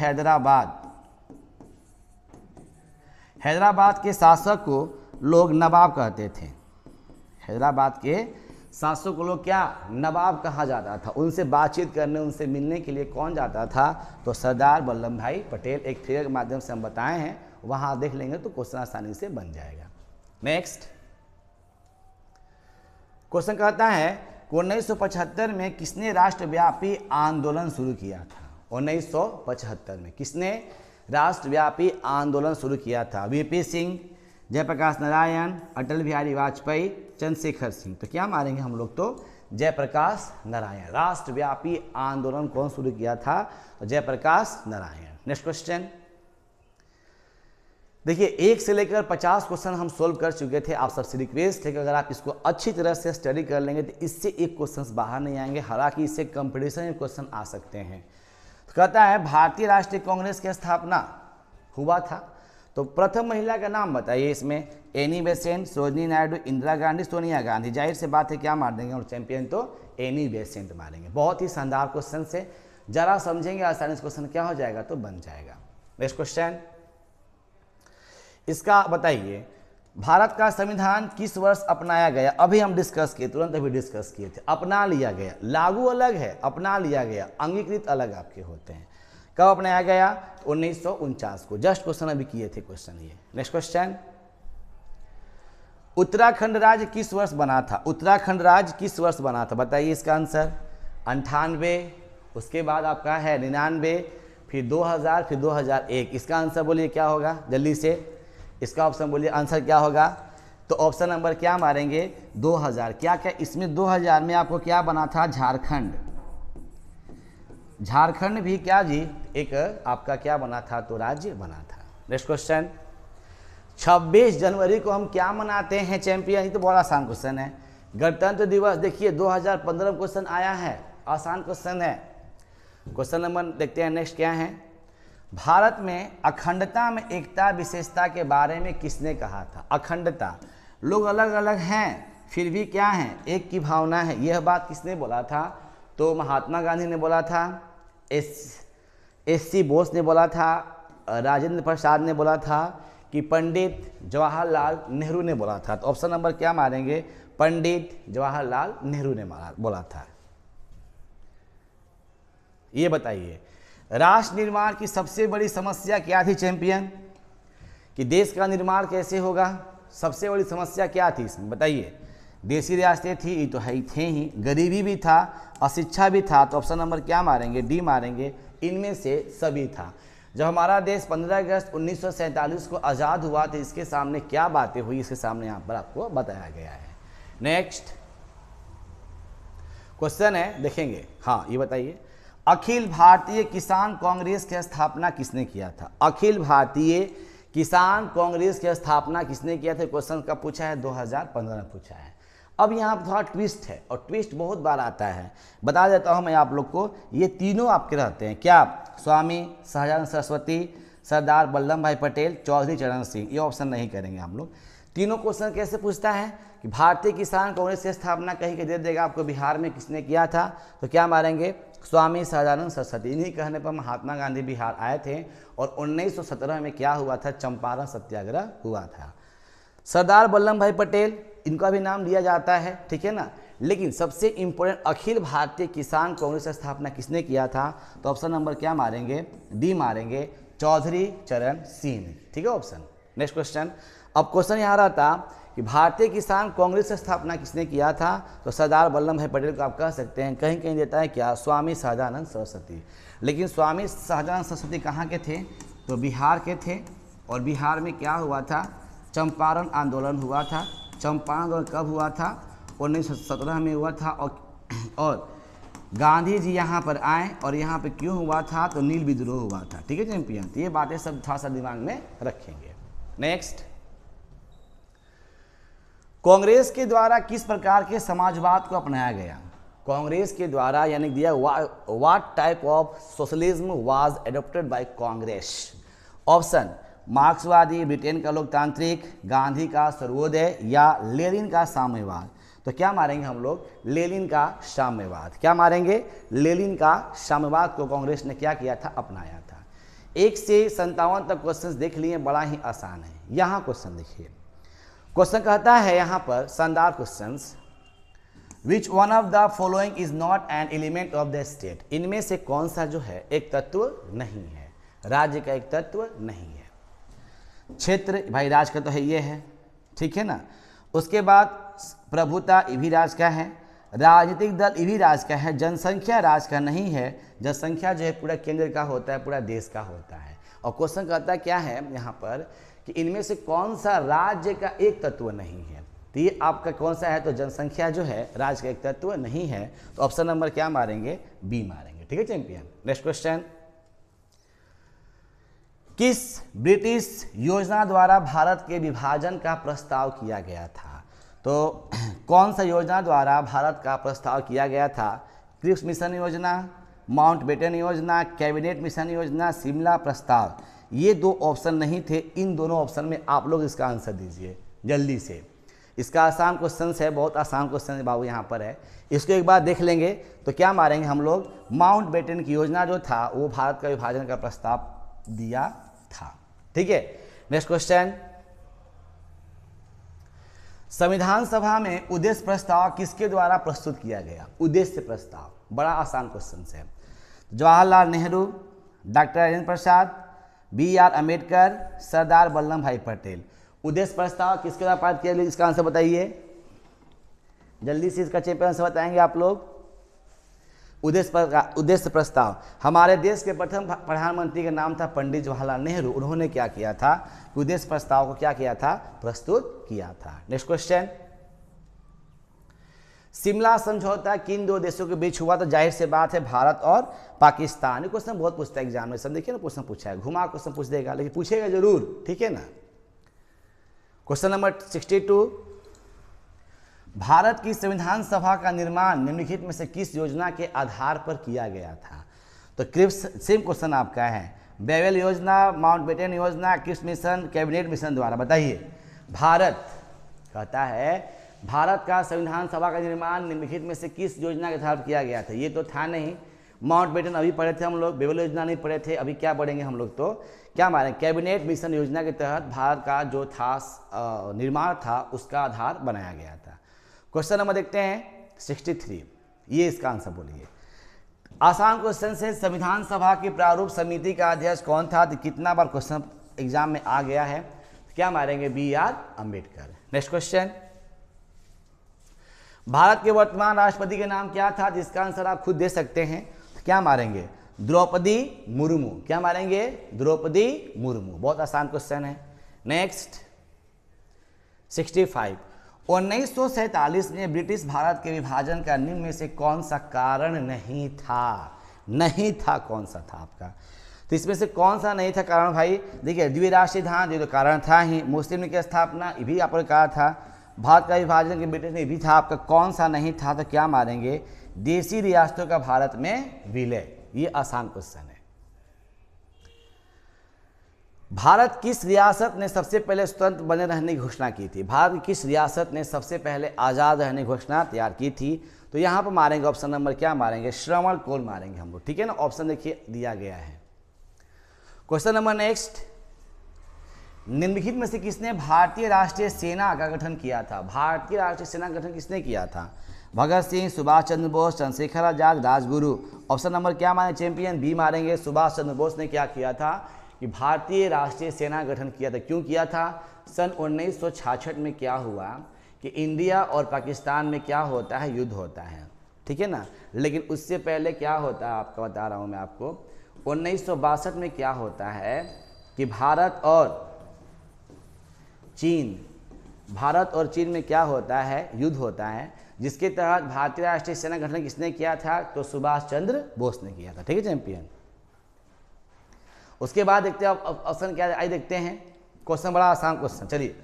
हैदराबाद के शासक को लोग नवाब कहते थे। हैदराबाद के शासक को लोग क्या? नवाब कहा जाता था। उनसे बातचीत करने, उनसे मिलने के लिए कौन जाता था? तो सरदार वल्लभ भाई पटेल। एक फिगर के माध्यम से हम बताए हैं, वहां देख लेंगे तो क्वेश्चन आसानी से बन जाएगा। नेक्स्ट क्वेश्चन कहता है, 1975 में किसने राष्ट्रव्यापी आंदोलन शुरू किया था? 1975 में किसने राष्ट्रव्यापी आंदोलन शुरू किया था? वीपी सिंह, जयप्रकाश नारायण, अटल बिहारी वाजपेयी, चंद्रशेखर सिंह। तो क्या मारेंगे हम लोग? तो जयप्रकाश नारायण। राष्ट्रव्यापी आंदोलन कौन शुरू किया था? तो जयप्रकाश नारायण। नेक्स्ट क्वेश्चन देखिए 1 से लेकर 50 क्वेश्चन हम सोल्व कर चुके थे। आप सबसे रिक्वेस्ट है कि अगर आप इसको अच्छी तरह से स्टडी कर लेंगे तो इससे एक क्वेश्चन बाहर नहीं आएंगे, हालांकि इससे कंपटीशन में क्वेश्चन आ सकते हैं। तो कहता है भारतीय राष्ट्रीय कांग्रेस की स्थापना हुआ था, तो प्रथम महिला का नाम बताइए। इसमें एनी बेसेंट, सरोजिनी नायडू, इंदिरा गांधी, सोनिया गांधी। जाहिर से बात है क्या मार देंगे और चैंपियन तो एनी बेसेंट मारेंगे। बहुत ही शानदार क्वेश्चन से, जरा समझेंगे आसानी से क्वेश्चन क्या हो जाएगा तो बन जाएगा। नेक्स्ट क्वेश्चन, इसका बताइए भारत का संविधान किस वर्ष अपनाया गया। अभी हम डिस्कस किए, तुरंत अभी डिस्कस किए थे। अपना लिया गया, लागू अलग है, अपना लिया गया, अंगीकृत अलग आपके होते हैं। कब अपनाया गया? 1949 को। जस्ट क्वेश्चन अभी किए थे क्वेश्चन ये। नेक्स्ट क्वेश्चन, उत्तराखंड राज्य किस वर्ष बना था। उत्तराखंड राज्य किस वर्ष बना था बताइए इसका आंसर। 98, उसके बाद आपका है 99, फिर 2000, फिर 2001। इसका आंसर बोलिए क्या होगा जल्दी से, इसका ऑप्शन बोलिए आंसर क्या होगा। तो ऑप्शन नंबर क्या मारेंगे? 2000। क्या क्या इसमें 2000 में आपको क्या बना था? झारखंड। झारखंड भी क्या जी एक आपका क्या बना था तो राज्य बना था। नेक्स्ट क्वेश्चन, 26 जनवरी को हम क्या मनाते हैं चैंपियन। ये तो बहुत आसान क्वेश्चन है। गणतंत्र दिवस देखिए 2015 में क्वेश्चन आया है, आसान क्वेश्चन है। क्वेश्चन नंबर देखते हैं नेक्स्ट क्या है। भारत में अखंडता में एकता विशेषता के बारे में किसने कहा था। अखंडता, लोग अलग अलग हैं फिर भी क्या है, एक की भावना है। यह बात किसने बोला था? तो महात्मा गांधी ने बोला था, एस सी बोस ने बोला था, राजेंद्र प्रसाद ने बोला था कि पंडित जवाहरलाल नेहरू ने बोला था। तो ऑप्शन नंबर क्या मारेंगे? पंडित जवाहरलाल नेहरू ने बोला था। ये बताइए राष्ट्र निर्माण की सबसे बड़ी समस्या क्या थी चैंपियन, कि देश का निर्माण कैसे होगा। सबसे बड़ी समस्या क्या थी इसमें बताइए। देशी रियासतें थी, ये तो है थे ही, गरीबी भी था, अशिक्षा भी था। तो ऑप्शन नंबर क्या मारेंगे? डी मारेंगे। इनमें से सभी था। जब हमारा देश 15 अगस्त 1947 को आज़ाद हुआ तो इसके सामने क्या बातें हुई, इसके सामने यहाँ पर आपको बताया गया है। नेक्स्ट क्वेश्चन है, देखेंगे। हाँ ये बताइए, अखिल भारतीय किसान कांग्रेस की स्थापना किसने किया था। अखिल भारतीय किसान कांग्रेस की स्थापना किसने किया था। क्वेश्चन कब पूछा है? 2015 में पूछा है। अब यहाँ पर थोड़ा ट्विस्ट है, और ट्विस्ट बहुत बार आता है। बता देता हूँ मैं आप लोग को, ये तीनों आपके रहते हैं क्या? स्वामी सहजानंद सरस्वती, सरदार वल्लभ भाई पटेल, चौधरी चरण सिंह। ये ऑप्शन नहीं करेंगे हम लोग। तीनों क्वेश्चन कैसे पूछता है कि भारतीय किसान कांग्रेस की स्थापना कहीं के दे देगा आपको, बिहार में किसने किया था। तो क्या मारेंगे? स्वामी सहजानंद सरस्वती। इन्हीं कहने पर महात्मा गांधी बिहार आए थे और 1917 में क्या हुआ था? चंपारण सत्याग्रह हुआ था। सरदार वल्लभ भाई पटेल, इनका भी नाम लिया जाता है, ठीक है ना। लेकिन सबसे इंपॉर्टेंट, अखिल भारतीय किसान कांग्रेस की स्थापना किसने किया था। तो ऑप्शन नंबर क्या मारेंगे? डी मारेंगे, चौधरी चरण सिंह। ठीक है ऑप्शन। नेक्स्ट क्वेश्चन, अब क्वेश्चन यहाँ रहता कि भारतीय किसान कांग्रेस की स्थापना किसने किया था। तो सरदार वल्लभ भाई पटेल को आप कह सकते हैं। कहीं कहीं देता है क्या? स्वामी सहजानंद सरस्वती। लेकिन स्वामी सहजानंद सरस्वती कहाँ के थे? तो बिहार के थे। और बिहार में क्या हुआ था? चंपारण आंदोलन हुआ था। चंपारण आंदोलन कब हुआ था? 1917 में हुआ था। और गांधी जी यहाँ पर आए, और यहाँ पे क्यों हुआ था? तो नील विद्रोह हुआ था। ठीक है चैंपियन, तो ये बातें सब थोड़ा सा दिमाग में रखेंगे। नेक्स्ट, कांग्रेस के द्वारा किस प्रकार के समाजवाद को अपनाया गया। कांग्रेस के द्वारा यानी दिया what type of socialism was adopted by Congress. Option, मार्क्सवादी, ब्रिटेन का लोकतांत्रिक, गांधी का सर्वोदय, या लेनिन का साम्यवाद। तो क्या मारेंगे हम लोग? लेनिन का साम्यवाद। क्या मारेंगे? लेनिन का साम्यवाद को कांग्रेस ने क्या किया था? अपनाया था। 1 से 57 तक क्वेश्चंस देख लिए, बड़ा ही आसान है। यहाँ क्वेश्चन देखिए, क्वेश्चन कहता है यहाँ पर शानदार questions, which one of the following is not an element of the state. इनमें से कौन सा जो है एक तत्व नहीं है, राज्य का एक तत्व नहीं है। क्षेत्र भाई राज का तो है, ये है, ठीक है ना। उसके बाद प्रभुता ये भी राज का है, राजनीतिक दल ये भी राज का है, जनसंख्या राज का नहीं है। जनसंख्या जो है पूरा केंद्र का होता है, पूरा देश का होता है। और क्वेश्चन कहता क्या है यहाँ पर कि इनमें से कौन सा राज्य का एक तत्व नहीं है। तो ये आपका कौन सा है? तो जनसंख्या जो है राज्य का एक तत्व नहीं है। तो ऑप्शन नंबर क्या मारेंगे? बी मारेंगे। ठीक है चैंपियन। नेक्स्ट क्वेश्चन, किस ब्रिटिश योजना द्वारा भारत के विभाजन का प्रस्ताव किया गया था? तो कौन सा योजना द्वारा भारत का प्रस्ताव किया गया था? क्रिप्स मिशन योजना, माउंटबेटन योजना, कैबिनेट मिशन योजना, शिमला प्रस्ताव। ये दो ऑप्शन नहीं थे, इन दोनों ऑप्शन में आप लोग इसका आंसर दीजिए जल्दी से। इसका आसान क्वेश्चन है, बहुत आसान क्वेश्चन है बाबू, यहाँ पर है। इसको एक बार देख लेंगे तो क्या मारेंगे हम लोग, माउंटबेटन की योजना जो था वो भारत का विभाजन का प्रस्ताव दिया था। ठीक है, नेक्स्ट क्वेश्चन, संविधान सभा में उद्देश्य प्रस्ताव किसके द्वारा प्रस्तुत किया गया? उद्देश्य प्रस्ताव, बड़ा आसान क्वेश्चन है। जवाहरलाल नेहरू, डॉक्टर राजेंद्र प्रसाद, BR अम्बेडकर, सरदार वल्लभ भाई पटेल। उद्देश्य प्रस्ताव किसके द्वारा पारित किया गया, इसका आंसर बताइए जल्दी से, इसका चैंपियन आंसर बताएंगे आप लोग। उद्देश्य प्रस्ताव, हमारे देश के प्रथम प्रधानमंत्री का नाम था पंडित जवाहरलाल नेहरू। उन्होंने क्या किया था, उद्देश्य प्रस्ताव को क्या किया था, प्रस्तुत किया था। नेक्स्ट क्वेश्चन, शिमला समझौता किन दो देशों के बीच हुआ? तो जाहिर से बात है भारत और पाकिस्तान। ये क्वेश्चन बहुत पूछता है एग्जाम में, सब देखिए ना, क्वेश्चन पूछा है, घुमा क्वेश्चन पूछ देगा, लेकिन पूछेगा जरूर, ठीक है ना। क्वेश्चन नंबर 62, भारत की संविधान सभा का निर्माण निम्नलिखित में से किस योजना के आधार पर किया गया था? तो क्रिप्स, सेम क्वेश्चन आपका है, बेवेल योजना, माउंटबेटन योजना, क्रिप्स मिशन, कैबिनेट मिशन द्वारा। बताइए, भारत कहता है भारत का संविधान सभा का निर्माण निम्नलिखित में से किस योजना के आधार पर किया गया था? ये तो था नहीं, माउंटबेटन अभी पढ़े थे हम लोग, बेवेल योजना नहीं पढ़े थे, अभी क्या पढ़ेंगे हम लोग, तो क्या मारे, कैबिनेट मिशन योजना के तहत भारत का जो था निर्माण था उसका आधार बनाया गया था। क्वेश्चन नंबर देखते हैं 63, ये इसका आंसर बोलिए। आसान क्वेश्चन से, संविधान सभा की प्रारूप समिति का अध्यक्ष कौन था? तो कितना बार क्वेश्चन एग्जाम में आ गया है, तो क्या मारेंगे, BR Ambedkar. Next question, Bharat के वर्तमान राष्ट्रपति के नाम क्या था? जिसका आंसर आप खुद दे सकते हैं, तो क्या मारेंगे, द्रौपदी मुर्मू। क्या मारेंगे, द्रौपदी मुर्मू। बहुत आसान क्वेश्चन है। नेक्स्ट 65, 1947 में ब्रिटिश भारत के विभाजन का निम्न में से कौन सा कारण नहीं था? नहीं था, कौन सा था आपका? तो इसमें से कौन सा नहीं था कारण भाई? देखिए, द्विराष्ट्रीय सिद्धांत ये तो कारण था ही, मुस्लिम लीग की स्थापना ये भी आपने कहा था, भारत का विभाजन के ब्रिटिश ने भी था आपका, कौन सा नहीं था? तो क्या मारेंगे, देशी रियासतों का भारत में विलय। ये आसान क्वेश्चन है। भारत किस रियासत ने सबसे पहले स्वतंत्र बने रहने की घोषणा की थी? भारत की किस रियासत ने सबसे पहले आज़ाद रहने की घोषणा तैयार की थी? तो यहाँ पर मारेंगे ऑप्शन नंबर, क्या मारेंगे, श्रवणकोर मारेंगे हम लोग, ठीक है ना। ऑप्शन देखिए दिया गया है। क्वेश्चन नंबर नेक्स्ट, निम्नलिखित में से किसने भारतीय राष्ट्रीय सेना का गठन किया था? भारतीय राष्ट्रीय सेना का गठन किसने किया था? भगत सिंह, सुभाष चंद्र बोस, चंद्रशेखर आजाद, राजगुरु। ऑप्शन नंबर क्या मारे, चैंपियन बी मारेंगे, सुभाष चंद्र बोस ने क्या किया था कि भारतीय राष्ट्रीय सेना गठन किया था। क्यों किया था? सन 1966 में क्या हुआ कि इंडिया और पाकिस्तान में क्या होता है, युद्ध होता है, ठीक है ना। लेकिन उससे पहले क्या होता है आपका बता रहा हूँ मैं आपको, 1962 में क्या होता है कि भारत और चीन में क्या होता है, युद्ध होता है, जिसके तहत भारतीय राष्ट्रीय सेना गठन किसने किया था? तो सुभाष चंद्र बोस ने किया था, ठीक है चैंपियन। उसके बाद देखते हैं ऑप्शन क्या है, आइए देखते हैं। क्वेश्चन बड़ा आसान क्वेश्चन, चलिए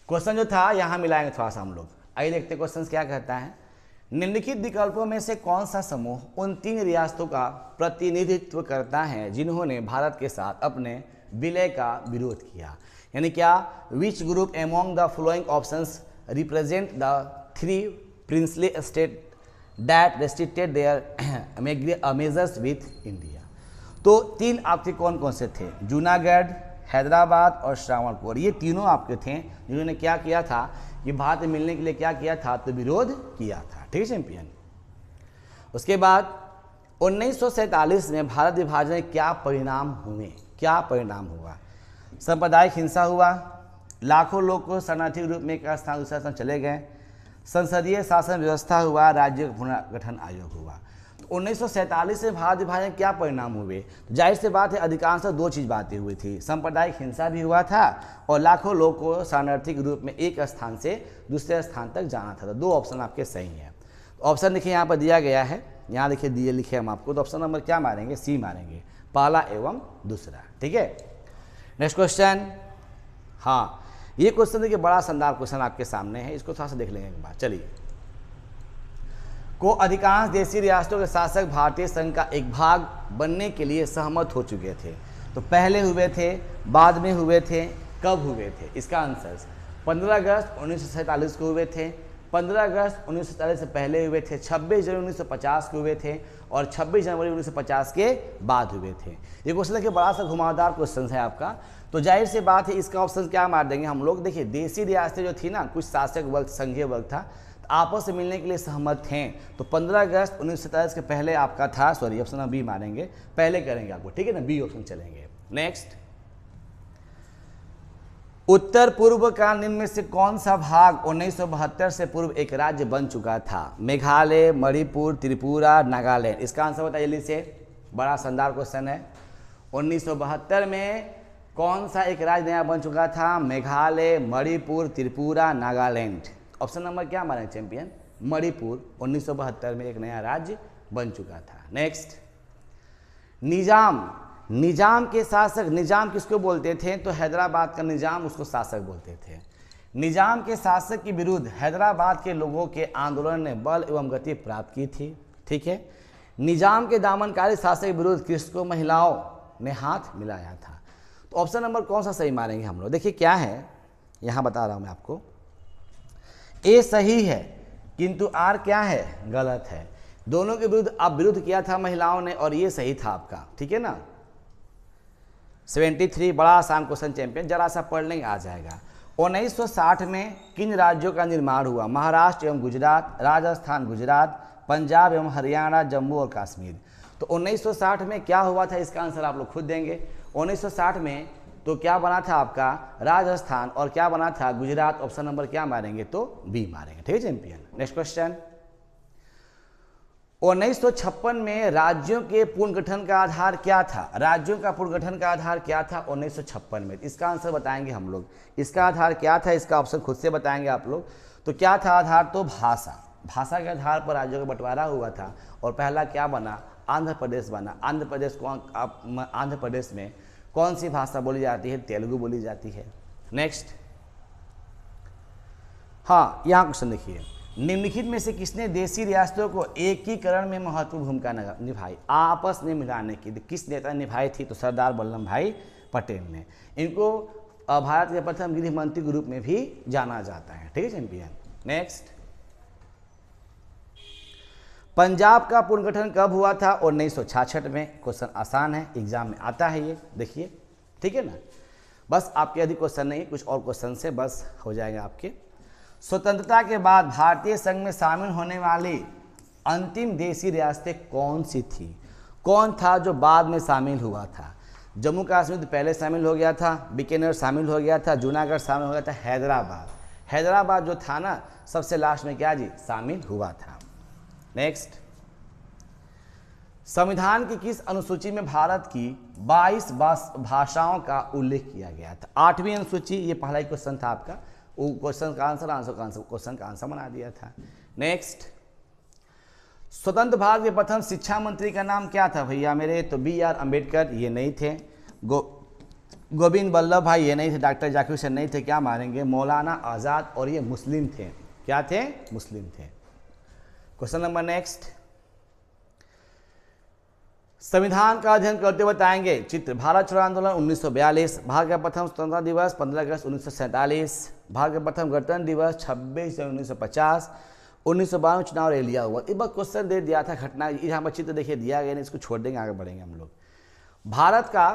क्वेश्चन जो था यहाँ मिलाएंगे थोड़ा सा हम लोग। आइए देखते हैं क्वेश्चन क्या कहता है। निम्नलिखित विकल्पों में से कौन सा समूह उन 3 रियासतों का प्रतिनिधित्व करता है जिन्होंने भारत के साथ अपने विलय का विरोध किया? यानी क्या, which group among the following options represent the 3 princely state that restricted there measures with India? तो 3 आपके कौन कौन से थे? जूनागढ़, हैदराबाद और श्रावणकोर। ये तीनों आपके थे जिन्होंने क्या किया था कि भारत में मिलने के लिए क्या किया था, तो विरोध किया था, ठीक है चैंपियन। उसके बाद 1947 में भारत विभाजन के क्या परिणाम हुए? क्या परिणाम हुआ? सांप्रदायिक हिंसा हुआ, लाखों लोग को शरणार्थी के रूप में एक स्थान दूसरा स्थान चले गए, संसदीय शासन व्यवस्था हुआ, राज्य पुनर्गठन आयोग हुआ। तो 1947 में भारत विभाजन क्या परिणाम हुए? तो जाहिर सी बात है अधिकांश 2 चीज़ बातें हुई थी, सांप्रदायिक हिंसा भी हुआ था और लाखों लोग को शरणार्थी के रूप में एक स्थान से दूसरे स्थान तक जाना था। तो 2 ऑप्शन आपके सही हैं। तो ऑप्शन देखिए यहाँ पर दिया गया है, यहाँ देखिए दिए लिखे हम आपको, तो ऑप्शन नंबर क्या मारेंगे, सी मारेंगे, पहला एवं दूसरा। ठीक है, नेक्स्ट क्वेश्चन। हाँ, ये क्वेश्चन देखिए बड़ा शानदार क्वेश्चन आपके सामने है, इसको थोड़ा सा देख लेंगे एक बार। चलिए, को अधिकांश देशी रियासतों के शासक भारतीय संघ का एक भाग बनने के लिए सहमत हो चुके थे। तो पहले हुए थे, बाद में हुए थे, कब हुए थे? इसका आंसर 15 अगस्त 1947 को हुए थे, 15 अगस्त 1947 से पहले हुए थे, 26 जनवरी 1950 को हुए थे और 26 जनवरी 1950 के बाद हुए थे। ये क्वेश्चन देखिए बड़ा सा घुमावदार क्वेश्चन है आपका, तो जाहिर सी बात है इसका ऑप्शन क्या मार देंगे हम लोग। देखिए देशी रियासतें जो थी ना, कुछ शासक वर्ग संघीय वर्ग था, तो आपस में मिलने के लिए सहमत थे। तो 15 अगस्त 1947 के पहले आपका था, सॉरी ऑप्शन हम बी मारेंगे, पहले करेंगे आपको, ठीक है ना, बी ऑप्शन चलेंगे। नेक्स्ट, उत्तर पूर्व का निम्न में से कौन सा भाग 1972 से पूर्व एक राज्य बन चुका था? मेघालय, मणिपुर, त्रिपुरा, नागालैंड। इसका आंसर बताइए जल्दी से, बड़ा शानदार क्वेश्चन है। 1972 में कौन सा एक राज्य नया बन चुका था? मेघालय, मणिपुर, त्रिपुरा, नागालैंड। ऑप्शन नंबर क्या मारे चैंपियन? मणिपुर 1972 में एक नया राज्य बन चुका था। नेक्स्ट, निजाम, निजाम के शासक, निजाम किसको बोलते थे? तो हैदराबाद का निजाम उसको शासक बोलते थे। निजाम के शासक के विरुद्ध हैदराबाद के लोगों के आंदोलन ने बल एवं गति प्राप्त की थी। ठीक है, निजाम के दामनकारी शासक के विरुद्ध कृषकों महिलाओं ने हाथ मिलाया था। तो ऑप्शन नंबर कौन सा सही मारेंगे हम लोग? देखिए क्या है, यहाँ बता रहा हूँ मैं आपको, ए सही है किंतु आर क्या है? गलत है। दोनों के विरुद्ध अब विरुद्ध किया था महिलाओं ने और ये सही था आपका, ठीक है ना। 73, बड़ा आसान क्वेश्चन चैंपियन, जरा सा पढ़ लेंगे आ जाएगा। 1960 में किन राज्यों का निर्माण हुआ? महाराष्ट्र एवं गुजरात, राजस्थान, गुजरात, पंजाब एवं हरियाणा, जम्मू और कश्मीर। तो 1960 में क्या हुआ था? इसका आंसर आप लोग खुद देंगे। 1960 में तो क्या बना था आपका? राजस्थान, और क्या बना था? गुजरात। ऑप्शन नंबर क्या मारेंगे? तो बी मारेंगे, ठीक है चैंपियन। नेक्स्ट क्वेश्चन, 1956 में राज्यों के पुनर्गठन का आधार क्या था? राज्यों का पुनर्गठन का आधार क्या था 1956 में? इसका आंसर बताएंगे हम लोग। इसका आधार क्या था? इसका ऑप्शन खुद से बताएंगे आप लोग। तो क्या था आधार? तो भाषा, भाषा के आधार पर राज्यों का बंटवारा हुआ था और पहला क्या बना? आंध्र प्रदेश बना। आंध्र प्रदेश को आंध्र प्रदेश में कौन सी भाषा बोली जाती है? तेलुगु बोली जाती है। नेक्स्ट, हाँ यहाँ क्वेश्चन देखिए, निम्नलिखित में से किसने देशी रियासतों को एकीकरण में महत्वपूर्ण भूमिका निभाई? आपस में मिलाने की किस नेता ने निभाई थी? तो सरदार वल्लभ भाई पटेल ने। इनको भारत के प्रथम गृह मंत्री के रूप में भी जाना जाता है, ठीक है चैंपियन। नेक्स्ट, पंजाब का पुनर्गठन कब हुआ था? 1966 में। क्वेश्चन आसान है, एग्जाम में आता है ये, देखिए, ठीक है ना। बस आपके अधिक क्वेश्चन नहीं, कुछ और क्वेश्चन से बस हो जाएंगे आपके। स्वतंत्रता के बाद भारतीय संघ में शामिल होने वाली अंतिम देशी रियासतें कौन सी थी? कौन था जो बाद में शामिल हुआ था? जम्मू कश्मीर तो पहले शामिल हो गया था, बीकानेर शामिल हो गया था, जूनागढ़ शामिल हो गया था, हैदराबाद, हैदराबाद जो था ना सबसे लास्ट में क्या जी शामिल हुआ था। नेक्स्ट, संविधान की किस अनुसूची में भारत की 22 भाषाओं का उल्लेख किया गया था? 8वीं अनुसूची, ये पहला ही क्वेश्चन था आपका, वो क्वेश्चन का आंसर बना दिया था। नेक्स्ट, स्वतंत्र भारत के प्रथम शिक्षा मंत्री का नाम क्या था भैया मेरे? तो B.R. अम्बेडकर, ये नहीं थे। गोविंद वल्लभ भाई, ये नहीं थे। डॉक्टर जाकिर हुसैन नहीं थे, क्या मारेंगे? मौलाना आज़ाद, और ये मुस्लिम थे। क्या थे? मुस्लिम थे। क्वेश्चन नंबर नेक्स्ट, संविधान का अध्ययन करते बताएंगे चित्र। भारत छोड़ो आंदोलन 1942, भारत का प्रथम स्वतंत्रता दिवस 15 अगस्त 1947, भारत का प्रथम गणतंत्र दिवस 26 जनवरी 1950, 1992 चुनाव रैली लिया हुआ। एक बार क्वेश्चन दे दिया था घटना, यहाँ पर चित्र देखिए दिया गया नहीं, इसको छोड़ देंगे, आगे बढ़ेंगे हम लोग। भारत का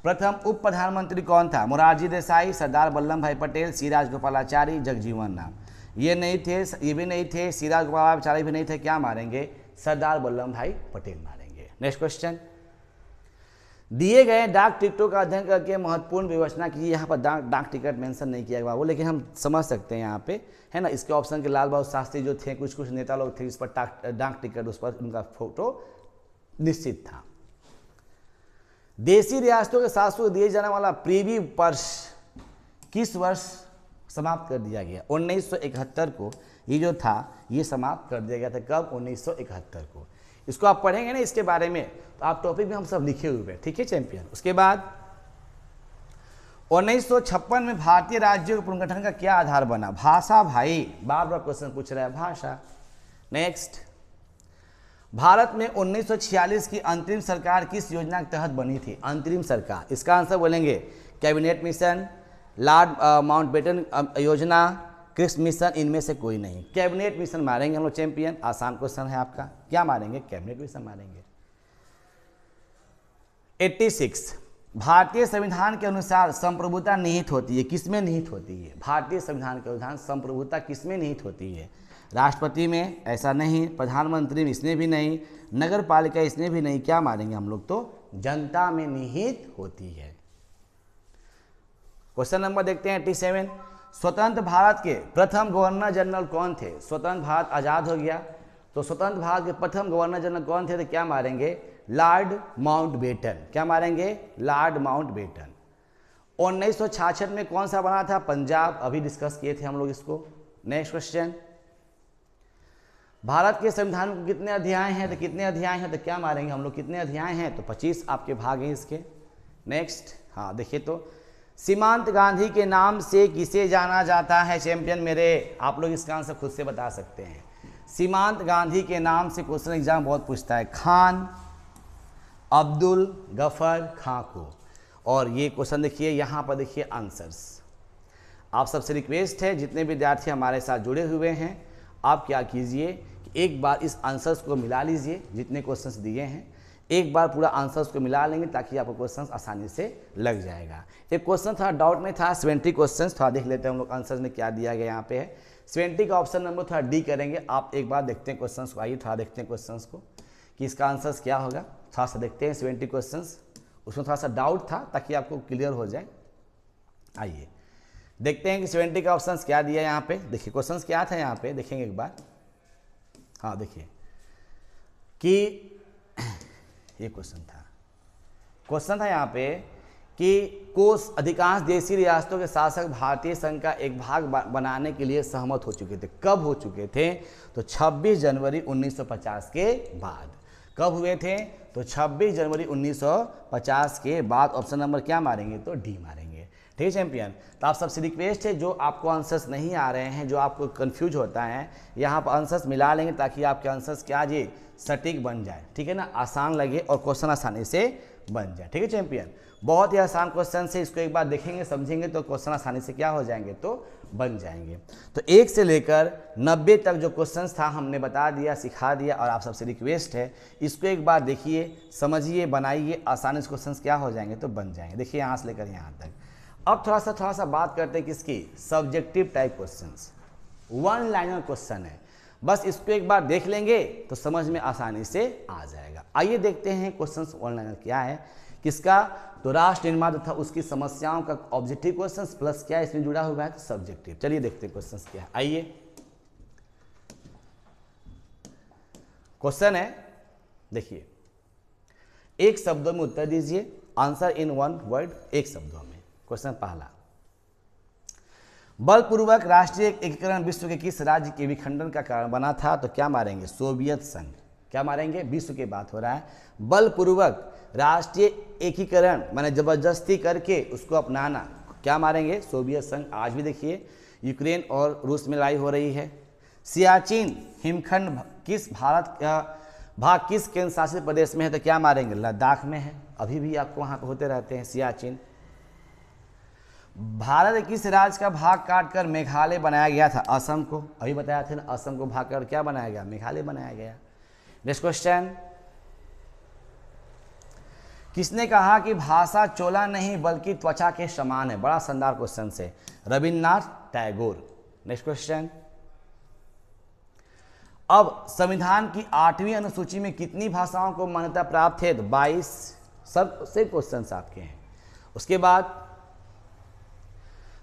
प्रथम उप प्रधानमंत्री कौन था? मोरारजी देसाई, सरदार वल्लभ भाई पटेल, सी राजगोपालाचारी, जगजीवन राम। ये नहीं थे, ये भी नहीं थे, सी राजगोपालाचारी भी नहीं थे, क्या मारेंगे? सरदार वल्लभ भाई पटेल मारेंगे। नेक्स्ट क्वेश्चन, दिए गए डाक टिकटों का अध्ययन करके महत्वपूर्ण विवेचना कीजिए। यहाँ पर डाक टिकट मेंशन नहीं किया गया वो, लेकिन हम समझ सकते हैं यहाँ पे, है ना। इसके ऑप्शन के लाल बहादुर शास्त्री जो थे, कुछ कुछ नेता लोग थे इस पर डाक टिकट, उस पर उनका फोटो निश्चित था। देशी रियासतों के शासकों को दिए जाने वाला प्रीवी पर्स किस वर्ष समाप्त कर दिया गया? 1971 को ये जो था ये समाप्त कर दिया गया था। कब? 1971 को। इसको आप पढ़ेंगे ना इसके बारे में, तो आप टॉपिक में हम सब लिखे हुए हैं, ठीक है चैंपियन। उसके बाद 1956 में भारतीय राज्यों के पुनर्गठन का क्या आधार बना? भाषा भाई, बार बार क्वेश्चन पूछ रहा है, भाषा। नेक्स्ट, भारत में 1946 की अंतरिम सरकार किस योजना के तहत बनी थी? अंतरिम सरकार, इसका आंसर बोलेंगे कैबिनेट मिशन, लॉर्ड माउंटबेटन योजना, क्रिप्स मिशन, इनमें से कोई नहीं। कैबिनेट मिशन मारेंगे हम लोग चैंपियन, आसान क्वेश्चन है आपका, क्या मारेंगे? कैबिनेट मिशन मारेंगे। 86, भारतीय संविधान के अनुसार संप्रभुता निहित होती है, किसमें निहित होती है? भारतीय संविधान के अनुसार संप्रभुता किसमें निहित होती है? राष्ट्रपति में? ऐसा नहीं। प्रधानमंत्री में? इसमें भी नहीं। नगर पालिका? इसमें भी नहीं। क्या मारेंगे हम लोग? तो जनता में निहित होती है। क्वेश्चन नंबर देखते हैं 87, स्वतंत्र भारत के प्रथम गवर्नर जनरल कौन थे? स्वतंत्र भारत आजाद हो गया तो स्वतंत्र भारत के प्रथम गवर्नर जनरल कौन थे? तो क्या मारेंगे? Lord Mountbatten. क्या मारेंगे? Lord Mountbatten. 1966 में कौन सा बना था? पंजाब, अभी डिस्कस किए थे हम लोग इसको। नेक्स्ट क्वेश्चन, भारत के संविधान को कितने अध्याय हैं? तो कितने अध्याय हैं? तो क्या मारेंगे हम लोग? कितने अध्याय हैं? तो 25 आपके भाग हैं इसके। नेक्स्ट, हाँ देखिए, तो सीमांत गांधी के नाम से किसे जाना जाता है चैंपियन मेरे? आप लोग इसका आंसर खुद से बता सकते हैं। सीमांत गांधी के नाम से क्वेश्चन एग्जाम बहुत पूछता है, खान अब्दुल गफर खां को। और ये क्वेश्चन देखिए, यहाँ पर देखिए आंसर्स। आप सबसे रिक्वेस्ट है, जितने विद्यार्थी हमारे साथ जुड़े हुए हैं, आप क्या कीजिए कि एक बार इस आंसर्स को मिला लीजिए, जितने क्वेश्चंस दिए हैं एक बार पूरा आंसर्स को मिला लेंगे ताकि आपको क्वेश्चंस आसानी से लग जाएगा। एक क्वेश्चन थोड़ा डाउट में था, 70 क्वेश्चंस, थोड़ा देख लेते हैं हम लोग आंसर्स में क्या दिया गया यहाँ पे है। 70 का ऑप्शन नंबर थोड़ा डी करेंगे। आप एक बार देखते हैं क्वेश्चंस को, आइए थोड़ा देखते हैं क्वेश्चंस को कि इसका आंसर्स क्या होगा। थोड़ा सा देखते हैं 70 क्वेश्चंस, उसमें थोड़ा सा डाउट था ताकि आपको क्लियर हो जाए। आइए देखते हैं कि 70 का ऑप्शन क्या दिया यहाँ पे। देखिए क्वेश्चंस क्या था यहाँ पे, देखेंगे एक बार। हाँ देखिए कि ये क्वेश्चन था यहाँ पे कि कोस अधिकांश देशी रियासतों के शासक भारतीय संघ का एक भाग बनाने के लिए सहमत हो चुके थे। कब हो चुके थे? तो 26 जनवरी 1950 के बाद। कब हुए थे? तो 26 जनवरी 1950 के बाद। ऑप्शन नंबर क्या मारेंगे? तो डी मारेंगे। ठीक है चैंपियन। तो आप सबसे रिक्वेस्ट है, जो आपको आंसर्स नहीं आ रहे हैं, जो आपको कंफ्यूज होता है, यहाँ पर आंसर्स मिला लेंगे ताकि आपके आंसर्स क्या जी सटीक बन जाए, ठीक है ना, आसान लगे और क्वेश्चन आसानी से बन जाए। ठीक है चैंपियन, बहुत ही आसान क्वेश्चन से, इसको एक बार देखेंगे समझेंगे तो क्वेश्चन आसानी से क्या हो जाएंगे? तो बन जाएंगे। तो 1 से लेकर 90 तक जो क्वेश्चंस था हमने बता दिया, सिखा दिया, और आप सबसे रिक्वेस्ट है इसको एक बार देखिए, समझिए, बनाइए, आसानी से क्वेश्चंस क्या हो जाएंगे? तो बन जाएंगे। देखिए यहाँ से लेकर यहाँ तक। अब थोड़ा सा बात करते हैं किसकी? Subjective type questions. 1 liner question है, बस इसको एक बार देख लेंगे तो समझ में आसानी से आ जाएगा। आइए देखते हैं क्वेश्चंस 1 लाइनर क्या है, किसका? तो राष्ट्र निर्माण तथा उसकी समस्याओं का ऑब्जेक्टिव क्वेश्चंस प्लस क्या इसमें जुड़ा हुआ है? तो सब्जेक्टिव। चलिए देखते हैं क्वेश्चंस क्या है। आइए क्वेश्चन है, देखिए, एक शब्दों में उत्तर दीजिए, आंसर इन 1 वर्ड, एक शब्दों में। क्वेश्चन पहला, बलपूर्वक राष्ट्रीय एकीकरण विश्व के किस राज्य के विखंडन का कारण बना था? तो क्या मारेंगे? सोवियत संघ। क्या मारेंगे? विश्व की बात हो रहा है। बलपूर्वक राष्ट्रीय एकीकरण माने जबरदस्ती करके उसको अपनाना, क्या मारेंगे? सोवियत संघ। आज भी देखिए यूक्रेन और रूस में लड़ाई हो रही है। सियाचिन हिमखंड किस भारत का भाग किस केंद्र शासित प्रदेश में है? तो क्या मारेंगे? लद्दाख में है। अभी भी आपको वहाँ पे होते रहते हैं सियाचिन। भारत के किस राज्य का भाग काटकर मेघालय बनाया गया था? असम को। अभी बताया था ना, असम को भाग कर क्या बनाया गया? मेघालय बनाया गया। नेक्स्ट क्वेश्चन, किसने कहा कि भाषा चोला नहीं बल्कि त्वचा के समान है? बड़ा शानदार क्वेश्चन से, रविन्द्रनाथ टैगोर। नेक्स्ट क्वेश्चन, अब संविधान की 8वीं अनुसूची में कितनी भाषाओं को मान्यता प्राप्त है? तो 22। सब से क्वेश्चन आपके हैं। उसके बाद,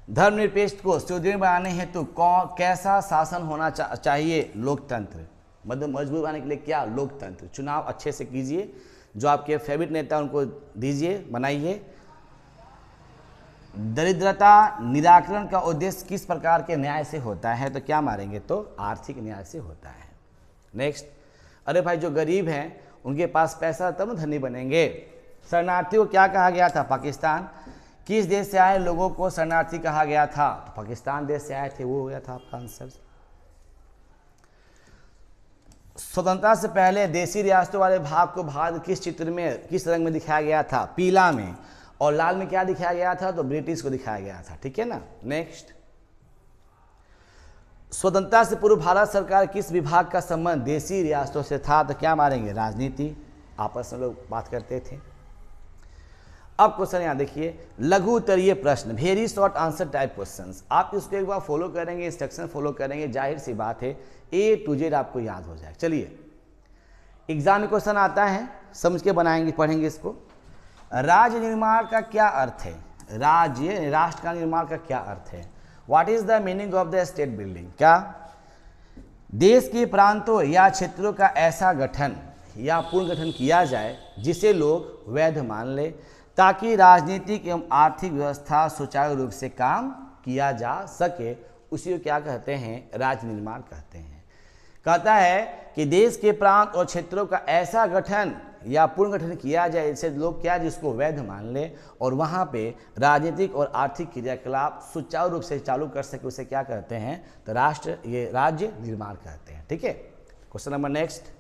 धर्मनिरपेक्ष को सुदृढ़ बनाने हेतु कैसा शासन होना चाहिए? लोकतंत्र। मजबूत बनाने के लिए क्या? लोकतंत्र। चुनाव अच्छे से कीजिए, जो आपके फेवरेट नेता उनको दीजिए, बनाइए। दरिद्रता निराकरण का उद्देश्य किस प्रकार के न्याय से होता है? तो क्या मारेंगे? तो आर्थिक न्याय से होता है। नेक्स्ट, अरे भाई जो गरीब हैं उनके पास पैसा तब न धनी बनेंगे। शरणार्थी को क्या कहा गया था? पाकिस्तान। किस देश से आए लोगों को शरणार्थी कहा गया था? पाकिस्तान देश से आए थे, वो हो गया था आपका आंसर। स्वतंत्रता से पहले देशी रियासतों वाले भाग को भारत किस चित्र में, किस रंग में दिखाया गया था? पीला में। और लाल में क्या दिखाया गया था? तो ब्रिटिश को दिखाया गया था, ठीक है ना। नेक्स्ट, स्वतंत्रता से पूर्व भारत सरकार किस विभाग का संबंध देशी रियासतों से था? तो क्या मारेंगे? राजनीति, आपस में लोग बात करते थे। अब क्वेश्चन यहाँ देखिए, लघु उत्तरीय प्रश्न, very short answer type questions. आप इसको एक बार फॉलो करेंगे, इंस्ट्रक्शन फॉलो करेंगे, जाहिर सी बात है A to Z आपको याद हो जाए। चलिए, एग्जाम में क्वेश्चन आता है, समझ के बनाएंगे, पढ़ेंगे इसको। राज्य निर्माण का क्या अर्थ है? राज्य, राष्ट्र का निर्माण का क्या अर्थ है? What is the meaning of the state building? क्या देश के प्रांतों या क्षेत्रों का ऐसा गठन या पुनर्गठन किया जाए जिसे लोग वैध मान ले, ताकि राजनीतिक एवं आर्थिक व्यवस्था सुचारू रूप से काम किया जा सके, उसी को क्या कहते हैं? राज्य निर्माण कहते हैं। कहता है कि देश के प्रांत और क्षेत्रों का ऐसा गठन या पुनर्गठन किया जाए जिससे लोग क्या, जिसको वैध मान ले और वहाँ पे राजनीतिक और आर्थिक क्रियाकलाप सुचारू रूप से चालू कर सके, उसे क्या कहते हैं? तो राष्ट्र, ये राज्य निर्माण कहते हैं, ठीक है। Question number next.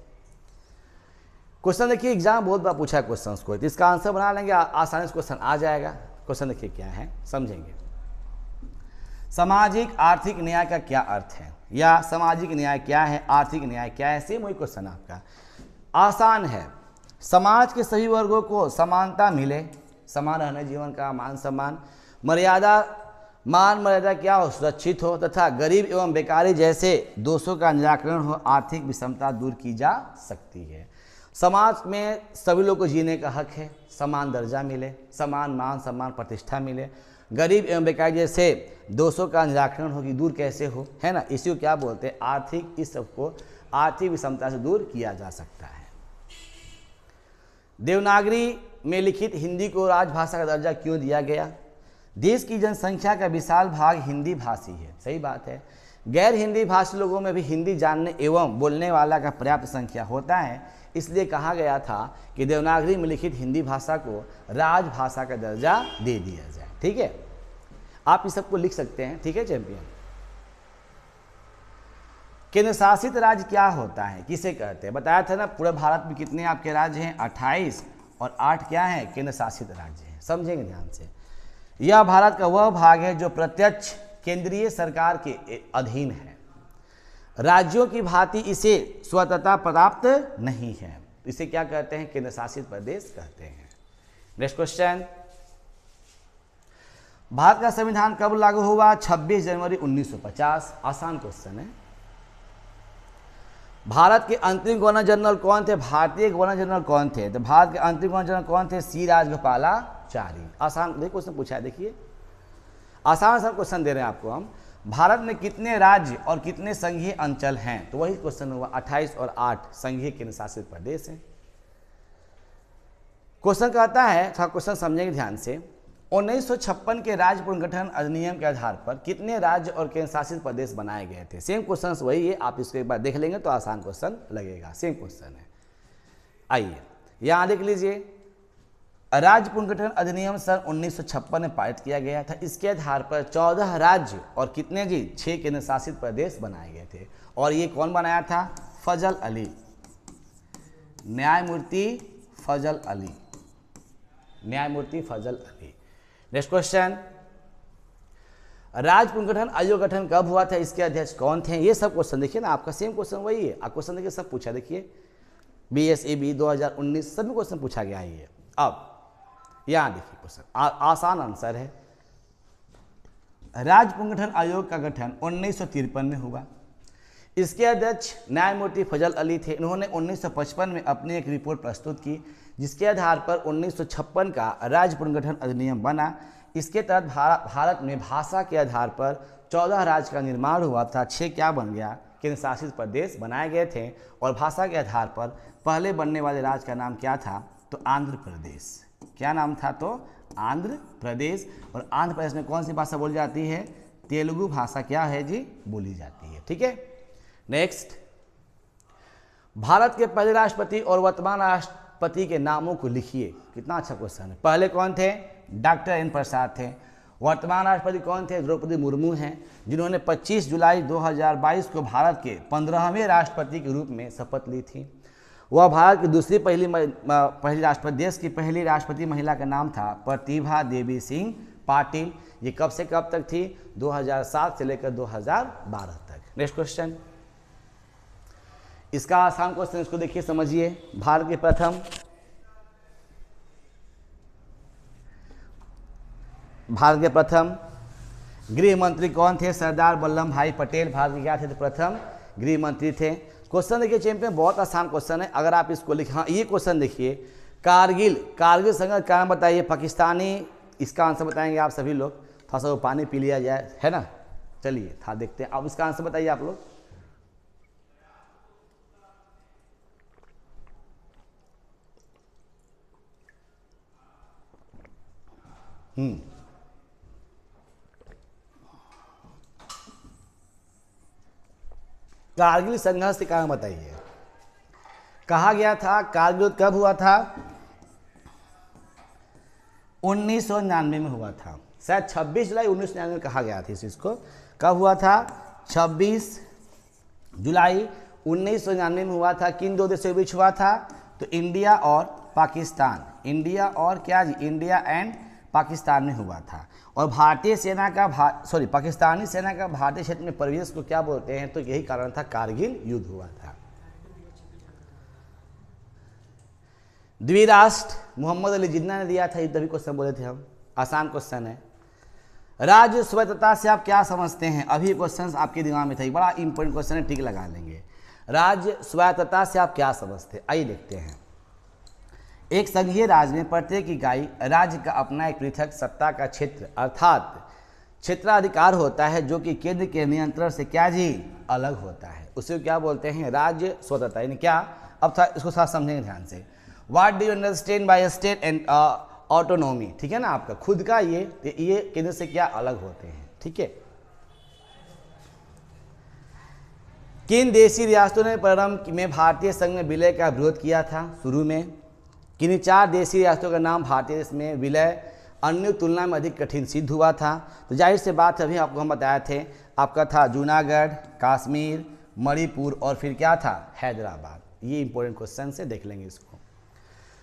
क्वेश्चन देखिए, एग्जाम बहुत बार पूछा है क्वेश्चन को, तो इसका आंसर बना लेंगे, आसानी से क्वेश्चन आ जाएगा। क्वेश्चन देखिए क्या है, समझेंगे। सामाजिक आर्थिक न्याय का क्या अर्थ है? या सामाजिक न्याय क्या है, आर्थिक न्याय क्या है? सेम वही क्वेश्चन आपका, आसान है। समाज के सभी वर्गों को समानता मिले, समान रहने जीवन का, मान सम्मान, मर्यादा, मान मर्यादा क्या हो? सुरक्षित हो, तथा गरीब एवं बेकारी जैसे दोषों का निराकरण हो, आर्थिक विषमता दूर की जा सकती है। समाज में सभी लोगों को जीने का हक है, समान दर्जा मिले, समान मान सम्मान प्रतिष्ठा मिले, गरीब एवं बेकारी जैसे दोषों का निराकरण हो, कि दूर कैसे हो, है ना, इसी को क्या बोलते हैं? आर्थिक, इस सबको आर्थिक विषमता से दूर किया जा सकता है। देवनागरी में लिखित हिंदी को राजभाषा का दर्जा क्यों दिया गया? देश की जनसंख्या का विशाल भाग हिंदी भाषी है, सही बात है। गैर हिंदी भाषी लोगों में भी हिंदी जानने एवं बोलने वाला का पर्याप्त संख्या होता है, इसलिए कहा गया था कि देवनागरी में लिखित हिंदी भाषा को राजभाषा का दर्जा दे दिया जाए, ठीक है। आप इस सबको लिख सकते हैं, ठीक है चैंपियन। केंद्र शासित राज्य क्या होता है, किसे कहते हैं? बताया था ना, पूरे भारत में कितने आपके राज्य हैं? 28, और 8 क्या है? केंद्र शासित राज्य हैं। समझेंगे ध्यान से। यह भारत का वह भाग है जो प्रत्यक्ष केंद्रीय सरकार के अधीन है। राज्यों की भांति इसे स्वतंत्रता प्राप्त नहीं है, इसे क्या कहते हैं? केंद्र शासित प्रदेश कहते हैं। नेक्स्ट क्वेश्चन, भारत का संविधान कब लागू हुआ? 26 जनवरी 1950। आसान क्वेश्चन है। भारत के अंतरिम गवर्नर जनरल कौन थे? भारतीय गवर्नर जनरल कौन थे? तो भारत के अंतरिम गवर्नर जनरल कौन थे? सी राजगोपालाचारी। आसान देखिए क्वेश्चन पूछा है, देखिए आसान सा क्वेश्चन दे रहे हैं आपको हम। भारत में कितने राज्य और कितने संघीय अंचल हैं? तो वही क्वेश्चन हुआ, 28 और 8 संघीय केंद्र शासित प्रदेश हैं। क्वेश्चन कहता है, थोड़ा क्वेश्चन समझेंगे ध्यान से, 1956 के राज्य पुनर्गठन अधिनियम के आधार पर कितने राज्य और केंद्र शासित प्रदेश बनाए गए थे? सेम क्वेश्चन वही है, आप इसको एक बार देख लेंगे तो आसान क्वेश्चन लगेगा, सेम क्वेश्चन है। आइए यहाँ देख लीजिए, राज्य पुनर्गठन अधिनियम सन 1956 में पारित किया गया था। इसके आधार पर 14 राज्य और कितने जी 6 केंद्र शासित प्रदेश बनाए गए थे। और ये कौन बनाया था? फजल अली, न्यायमूर्ति फजल अली, न्यायमूर्ति फजल अली। नेक्स्ट क्वेश्चन, राज्य पुनर्गठन आयोग गठन कब हुआ था? इसके अध्यक्ष कौन थे? ये सब क्वेश्चन देखिए ना, आपका सेम क्वेश्चन वही है। आप क्वेश्चन देखिए, सब पूछा, देखिए BSEB 2019 सभी क्वेश्चन पूछा गया है। अब यहाँ देखिए क्वेश्चन, आसान आंसर है। राज्य पुनर्गठन आयोग का गठन 1953 में हुआ। इसके अध्यक्ष न्यायमूर्ति फजल अली थे। इन्होंने 1955 में अपनी एक रिपोर्ट प्रस्तुत की, जिसके आधार पर 1956 का राज्य पुनर्गठन अधिनियम बना। इसके तहत भारत में भाषा के आधार पर 14 राज्य का निर्माण हुआ था। 6 क्या बन गया? केंद्र शासित प्रदेश बनाए गए थे। और भाषा के आधार पर पहले बनने वाले राज्य का नाम क्या था? तो आंध्र प्रदेश। क्या नाम था? तो आंध्र प्रदेश। और आंध्र प्रदेश में कौन सी भाषा बोली जाती है? तेलुगु भाषा क्या है जी? बोली जाती है। ठीक है। नेक्स्ट, भारत के पहले राष्ट्रपति और वर्तमान राष्ट्रपति के नामों को लिखिए। कितना अच्छा क्वेश्चन है। पहले कौन थे? डॉक्टर एन प्रसाद थे। वर्तमान राष्ट्रपति कौन थे? द्रौपदी मुर्मू हैं, जिन्होंने 25 जुलाई 2022 को भारत के 15वें राष्ट्रपति के रूप में शपथ ली थी। वह भारत की दूसरी पहली राष्ट्रपति, देश की पहली राष्ट्रपति महिला का नाम था प्रतिभा देवी सिंह पाटिल। ये कब से कब तक थी? 2007 से लेकर 2012 तक। नेक्स्ट क्वेश्चन, इसका आसान क्वेश्चन, इसको देखिए समझिए। भारत के प्रथम गृह मंत्री कौन थे? सरदार वल्लभ भाई पटेल भारत के क्या थे? तो प्रथम गृह मंत्री थे। क्वेश्चन देखिए चैंपियन, बहुत आसान क्वेश्चन है। अगर आप इसको लिखें, हाँ ये क्वेश्चन देखिए, कारगिल संघर्ष का नाम बताइए। पाकिस्तानी, इसका आंसर बताएंगे आप सभी लोग। थोड़ा सा वो पानी पी लिया जाए, है ना। चलिए था देखते हैं, अब इसका आंसर बताइए आप लोग। कारगिल संघर्ष के कारण बताइए। कहा गया था कारगिल युद्ध कब हुआ था? 1999 में हुआ था, शायद 26 जुलाई 1999 में कहा गया था इस चीज़ को। कब हुआ था? 26 जुलाई 1999 में हुआ था। किन दो देशों के बीच हुआ था? तो इंडिया और पाकिस्तान, इंडिया और क्या जी? इंडिया एंड पाकिस्तान में हुआ था। और भारतीय सेना का पाकिस्तानी सेना का भारतीय क्षेत्र में प्रवेश को क्या बोलते हैं? तो यही कारण था, कारगिल युद्ध हुआ था। द्विराष्ट्र मोहम्मद अली जिन्ना ने दिया था, ये तभी क्वेश्चन बोले थे हम। आसान क्वेश्चन है। राज्य स्वायत्तता से आप क्या समझते हैं? अभी क्वेश्चन आपके दिमाग में था, बड़ा इंपॉर्टेंट क्वेश्चन है, टिक लगा लेंगे। राज्य स्वायत्तता से आप क्या समझते हैं? आइए देखते हैं। एक संघीय राज्य में प्रत्येक इकाई राज्य का अपना एक पृथक सत्ता का क्षेत्र अर्थात क्षेत्राधिकार होता है, जो कि केंद्र के नियंत्रण से क्या जी? अलग होता है। उसे क्या बोलते हैं? राज्य स्वतंत्रता। यानी क्या? अब था इसको साथ समझेंगे ध्यान से। What do you understand by state and autonomy? ठीक है ना, आपका खुद का ये केंद्र से क्या अलग होते हैं। ठीक है। किन देशी रियासतों ने प्रारंभ में भारतीय संघ में विलय का विरोध किया था? शुरू में किन 4 देशी रियासतों का नाम भारतीय देश में विलय अन्य तुलना में अधिक कठिन सिद्ध हुआ था? तो जाहिर से बात अभी आपको हम बताए थे, आपका था जूनागढ़, कश्मीर, मणिपुर और फिर क्या था? हैदराबाद। ये इंपॉर्टेंट क्वेश्चन से देख लेंगे इसको।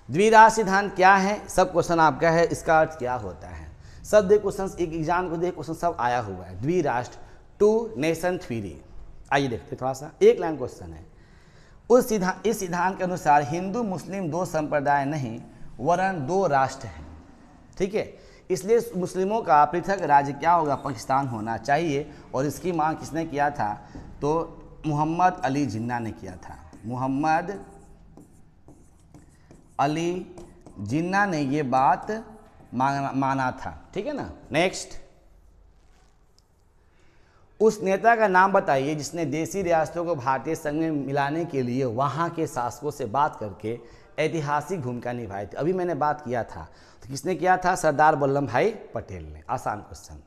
द्विराष्ट्र सिद्धांत क्या है? सब क्वेश्चन आपका है, इसका अर्थ क्या होता है? सब देख क्वेश्चन, एक एग्जाम को देख क्वेश्चन सब आया हुआ है। द्विराष्ट्र, 2 नेशन थ्योरी। आइए देखते थोड़ा सा, एक लाइन क्वेश्चन है। इस सिद्धांत के अनुसार हिंदू मुस्लिम 2 संप्रदाय नहीं वरन 2 राष्ट्र हैं। ठीक है, इसलिए मुस्लिमों का पृथक राज्य क्या होगा? पाकिस्तान होना चाहिए। और इसकी मांग किसने किया था? तो मोहम्मद अली जिन्ना ने किया था। मोहम्मद अली जिन्ना ने ये बात माना था। ठीक है ना। नेक्स्ट, उस नेता का नाम बताइए जिसने देशी रियासतों को भारतीय संघ में मिलाने के लिए वहाँ के शासकों से बात करके ऐतिहासिक भूमिका निभाई थी। अभी मैंने बात किया था, तो किसने किया था? सरदार वल्लभ भाई पटेल ने। आसान क्वेश्चन।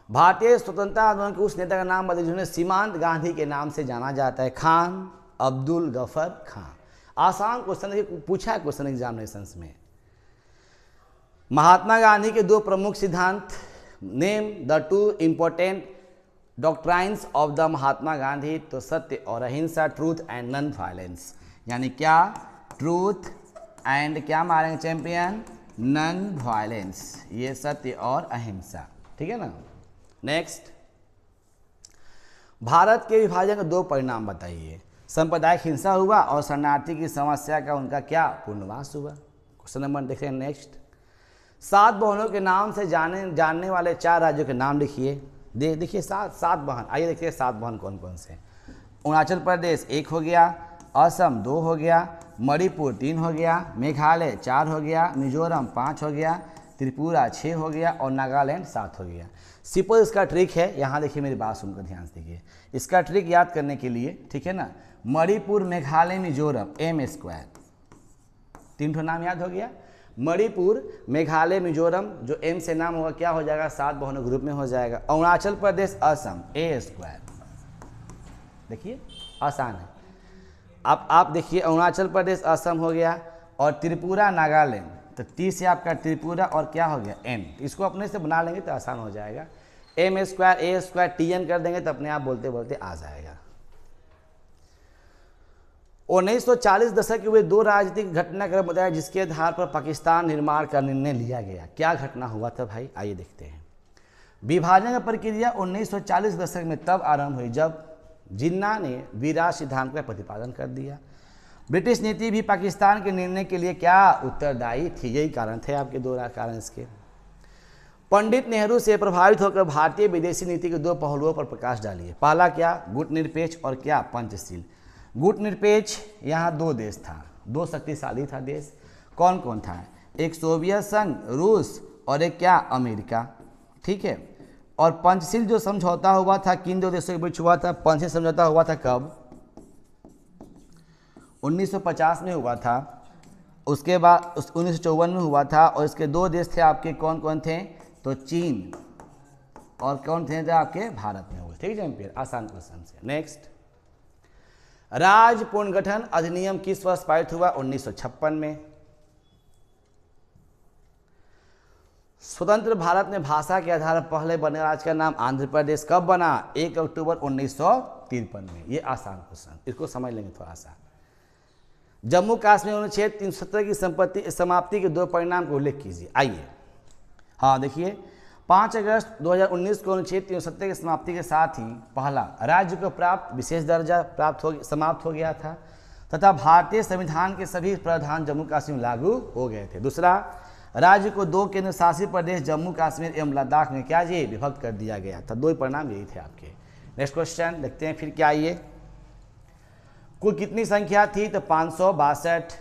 भारतीय स्वतंत्रता आंदोलन के उस नेता का नाम बताइए जिन्हें सीमांत गांधी के नाम से जाना जाता है? खान अब्दुल गफर खान। आसान क्वेश्चन पूछा है क्वेश्चन एग्जामिनेशंस में। महात्मा गांधी के 2 प्रमुख सिद्धांत, name the 2 important doctrines of the Mahatma Gandhi. तो सत्य और अहिंसा, ट्रूथ एंड नॉन वायलेंस। यानी क्या? ट्रूथ एंड क्या मारेंगे चैंपियन? Non violence. ये सत्य और अहिंसा। ठीक है ना। नेक्स्ट, भारत के विभाजन के 2 परिणाम बताइए। सांप्रदायिक हिंसा हुआ और शरणार्थी की समस्या का उनका क्या? पुनर्वास हुआ। क्वेश्चन नंबर देखिए नेक्स्ट। 7 बहनों के नाम से जानने वाले 4 राज्यों के नाम लिखिए। देखिए 7 बहन। आइए देखिए 7 बहन कौन कौन से। अरुणाचल प्रदेश 1 हो गया, असम 2 हो गया, मणिपुर 3 हो गया, मेघालय 4 हो गया, मिजोरम 5 हो गया, त्रिपुरा 6 हो गया और नागालैंड 7 हो गया। सिंपल इसका ट्रिक है, यहाँ देखिए मेरी बात सुनकर ध्यान से देखिए। इसका ट्रिक याद करने के लिए, ठीक है ना, मणिपुर, मेघालय, मिजोरम M²। 3 नाम याद हो गया। मणिपुर, मेघालय, मिजोरम, जो M से नाम होगा क्या हो जाएगा? 7 बहुन ग्रुप में हो जाएगा। अरुणाचल प्रदेश, असम A²। देखिए आसान है। अब आप देखिए अरुणाचल प्रदेश असम हो गया और त्रिपुरा नागालैंड, तो टी से आपका त्रिपुरा और क्या हो गया एन, इसको अपने से बना लेंगे तो आसान हो जाएगा। एम स्क्वायर ए स्क्वायर टी एन कर देंगे तो अपने आप बोलते बोलते आ जाएगा। 1940 दशक के हुए दो राजनीतिक घटनाक्रम बताया जिसके आधार पर पाकिस्तान निर्माण का निर्णय लिया गया। क्या घटना हुआ था भाई, आइए देखते हैं। विभाजन की प्रक्रिया 1940 दशक में तब आरंभ हुई जब जिन्ना ने विराट सिद्धांत का प्रतिपादन कर दिया। ब्रिटिश नीति भी पाकिस्तान के निर्णय के लिए क्या उत्तरदायी थी, यही कारण थे आपके दो कारण इसके। पंडित नेहरू से प्रभावित होकर भारतीय विदेशी नीति के दो पहलुओं पर प्रकाश डालिए। पहला क्या, गुटनिरपेक्ष और क्या पंचशील। गुटनिरपेक्ष यहाँ दो देश था, दो शक्तिशाली था देश, कौन कौन था, एक सोवियत संघ रूस और एक क्या अमेरिका, ठीक है। और पंचशील जो समझौता हुआ था किन दो देशों के बीच हुआ था, पंचशील समझौता हुआ था कब, 1950 में हुआ था, उसके बाद 1954 में हुआ था। और इसके दो देश थे आपके, कौन कौन थे, तो चीन और कौन थे आपके भारत में हुए, ठीक है एम्पियर, आसान क्वेश्चन से। नेक्स्ट, राज्य पुनर्गठन अधिनियम किस वर्ष पारित हुआ, 1956 में। स्वतंत्र भारत में भाषा के आधार पर पहले बने राज्य का नाम आंध्र प्रदेश कब बना, 1 अक्टूबर 1953 में। ये आसान क्वेश्चन, इसको समझ लेंगे थोड़ा सा। जम्मू कश्मीर अनुच्छेद 370 की संपत्ति समाप्ति के दो परिणाम को उल्लेख कीजिए। आइए, हाँ देखिए, 5 अगस्त 2019 को अनुच्छेद 370 की समाप्ति के साथ ही पहला, राज्य को प्राप्त विशेष दर्जा समाप्त हो गया था तथा भारतीय संविधान के सभी प्रावधान जम्मू कश्मीर में लागू हो गए थे। दूसरा, राज्य को दो केंद्र शासित प्रदेश जम्मू कश्मीर एवं लद्दाख में क्या जी विभक्त कर दिया गया था। दो ही परिणाम यही थे आपके। नेक्स्ट क्वेश्चन देखते हैं फिर क्या, आइए, कुल कितनी संख्या थी, तो 562।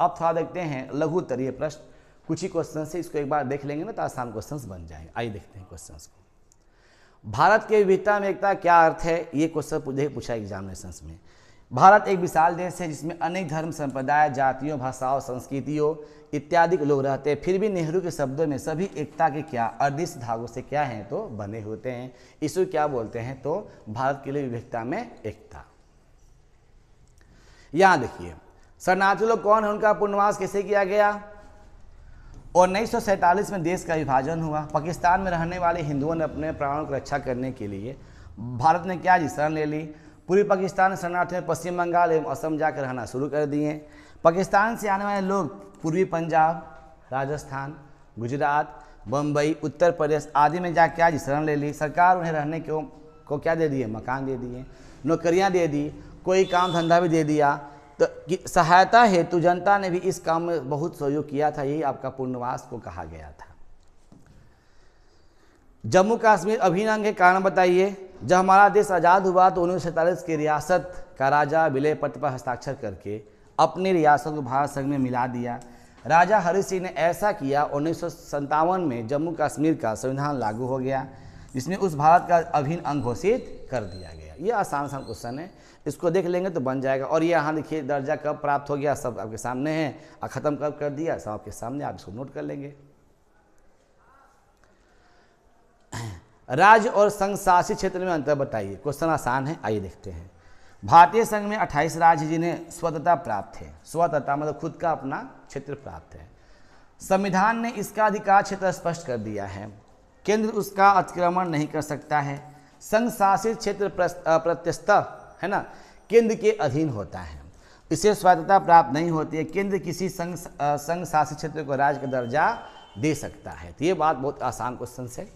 अब थोड़ा देखते हैं लघु उत्तरीय प्रश्न, कुछ ही क्वेश्चन से इसको एक बार देख लेंगे ना तो आसान क्वेश्चंस बन जाएंगे। आइए देखते हैं क्वेश्चंस को। भारत के विविधता में एकता क्या अर्थ है, ये क्वेश्चन पूछा एग्जामिनेशंस में। भारत एक विशाल देश है जिसमें अनेक धर्म संप्रदाय जातियों भाषाओं संस्कृतियों इत्यादि के लोग रहते हैं, फिर भी नेहरू के शब्दों में सभी एकता के क्या अदृश्य धागों से क्या हैं तो बने होते हैं। इसको क्या बोलते हैं, तो भारत के लिए विविधता में एकता। यहाँ देखिए, शरणार्थी लोग कौन है, उनका पुनर्वास कैसे किया गया। 1947 में देश का विभाजन हुआ। पाकिस्तान में रहने वाले हिंदुओं ने अपने प्राणों की रक्षा करने के लिए भारत ने क्या शरण ले ली। पूर्वी पाकिस्तान शरणार्थी में पश्चिम बंगाल एवं असम जाकर रहना शुरू कर दिए। पाकिस्तान से आने वाले लोग पूर्वी पंजाब, राजस्थान, गुजरात, बम्बई, उत्तर प्रदेश आदि में जा क्या शरण ले ली। सरकार उन्हें रहने को क्या दे दिए, मकान दे दिए, नौकरियां दे दी, कोई काम धंधा भी दे दिया। तो सहायता हेतु जनता ने भी इस काम में बहुत सहयोग किया था, यही आपका पुनर्वास को कहा गया था। जम्मू कश्मीर अभिन्न अंग के कारण बताइए। जब हमारा देश आज़ाद हुआ तो 1947 की रियासत का राजा विलय पत्र पर हस्ताक्षर करके अपनी रियासत को भारत संघ में मिला दिया। राजा हरि सिंह ने ऐसा किया। 1957 में जम्मू कश्मीर का संविधान लागू हो गया जिसमें उस भारत का अभिन्न अंग घोषित कर दिया गया। ये आसान क्वेश्चन है, इसको देख लेंगे तो बन जाएगा। और ये यहाँ देखिए दर्जा कब प्राप्त हो गया, सब आपके सामने है, और ख़त्म कब कर दिया, सब आपके सामने, आप इसको नोट कर लेंगे। राज्य और संघ शासित क्षेत्र में अंतर बताइए। क्वेश्चन आसान है, आइए देखते हैं। भारतीय संघ में 28 राज्य जिन्हें स्वतंत्रता प्राप्त है। स्वतंत्रता मतलब खुद का अपना क्षेत्र प्राप्त है। संविधान ने इसका अधिकार क्षेत्र स्पष्ट कर दिया है। केंद्र उसका अतिक्रमण नहीं कर सकता है। संघ शासित क्षेत्र प्रत्यस्तः है ना, केंद्र के अधीन होता है, इसे स्वायत्तता प्राप्त नहीं होती है। केंद्र किसी संघ शासित क्षेत्र को राज्य का दर्जा दे सकता है। तो ये बात बहुत आसान क्वेश्चन है।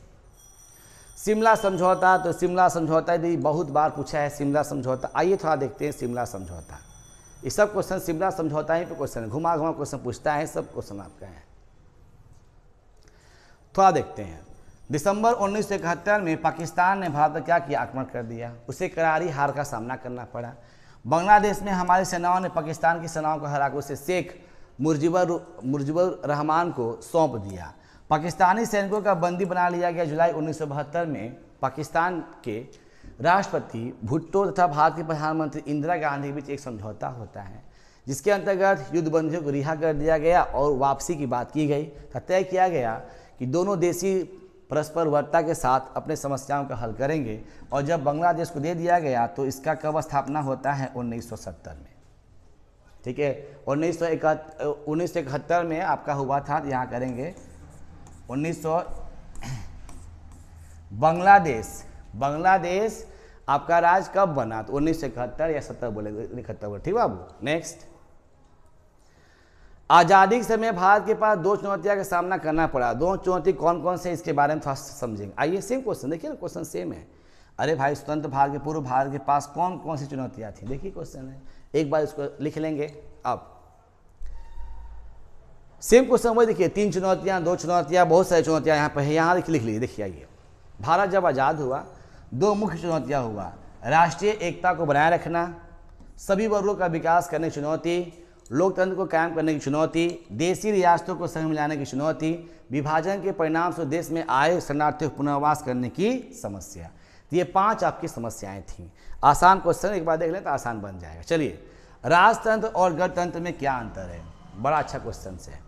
शिमला समझौता, तो शिमला समझौता यदि बहुत बार पूछा है शिमला समझौता। आइए थोड़ा देखते हैं शिमला समझौता। ये सब क्वेश्चन शिमला समझौता ही पे क्वेश्चन है, घुमा घुमा क्वेश्चन पूछता है, सब क्वेश्चन आपका है। थोड़ा देखते हैं। दिसंबर 1971 में पाकिस्तान ने भारत पर क्या किया, आक्रमण कर दिया। उसे करारी हार का सामना करना पड़ा। बांग्लादेश में हमारी सेनाओं ने पाकिस्तान की सेनाओं को हराकर उसे शेख मुजीबुर रहमान को सौंप दिया। पाकिस्तानी सैनिकों का बंदी बना लिया गया। जुलाई 1972 में पाकिस्तान के राष्ट्रपति भुट्टो तथा भारत के प्रधानमंत्री इंदिरा गांधी के बीच एक समझौता होता है जिसके अंतर्गत युद्धबंदियों को रिहा कर दिया गया और वापसी की बात की गई। तय किया गया कि दोनों देशी परस्पर वर्ता के साथ अपने समस्याओं का हल करेंगे। और जब बांग्लादेश को दे दिया गया तो इसका कब स्थापना होता है? 1970 में। ठीक है, 1971 में आपका हुआ था, यहाँ करेंगे 1900। बांग्लादेश आपका राज्य कब बना? तो 1971 या 70 बोले, 71 बोले। ठीक बाबू। नेक्स्ट, आज़ादी के समय भारत के पास दो चुनौतियों का सामना करना पड़ा। दो चुनौती कौन कौन से, इसके बारे में थोड़ा समझेंगे। आइए, सेम क्वेश्चन देखिए ना, क्वेश्चन सेम है। अरे भाई, स्वतंत्र भारत के पूर्व भारत के पास कौन कौन सी चुनौतियाँ थी? देखिए क्वेश्चन है, एक बार इसको लिख लेंगे। अब सेम क्वेश्चन वही देखिए, 3 चुनौतियाँ, 2 चुनौतियाँ, बहुत सारी चुनौतियाँ यहाँ पर है, यहाँ लिख लीजिए। देखिए आइए, भारत जब आज़ाद हुआ 2 मुख्य चुनौतियाँ हुआ, राष्ट्रीय एकता को बनाए रखना, सभी वर्गों का विकास करने की चुनौती, लोकतंत्र को कायम करने की चुनौती, देशी रियासतों को संग मिलाने की चुनौती, विभाजन के परिणाम से देश में आए शरणार्थियों को पुनर्वास करने की समस्या। तो ये 5 आपकी समस्याएं थीं। आसान क्वेश्चन, एक बार देख लें तो आसान बन जाएगा। चलिए, राजतंत्र और गणतंत्र में क्या अंतर है? बड़ा अच्छा क्वेश्चन है।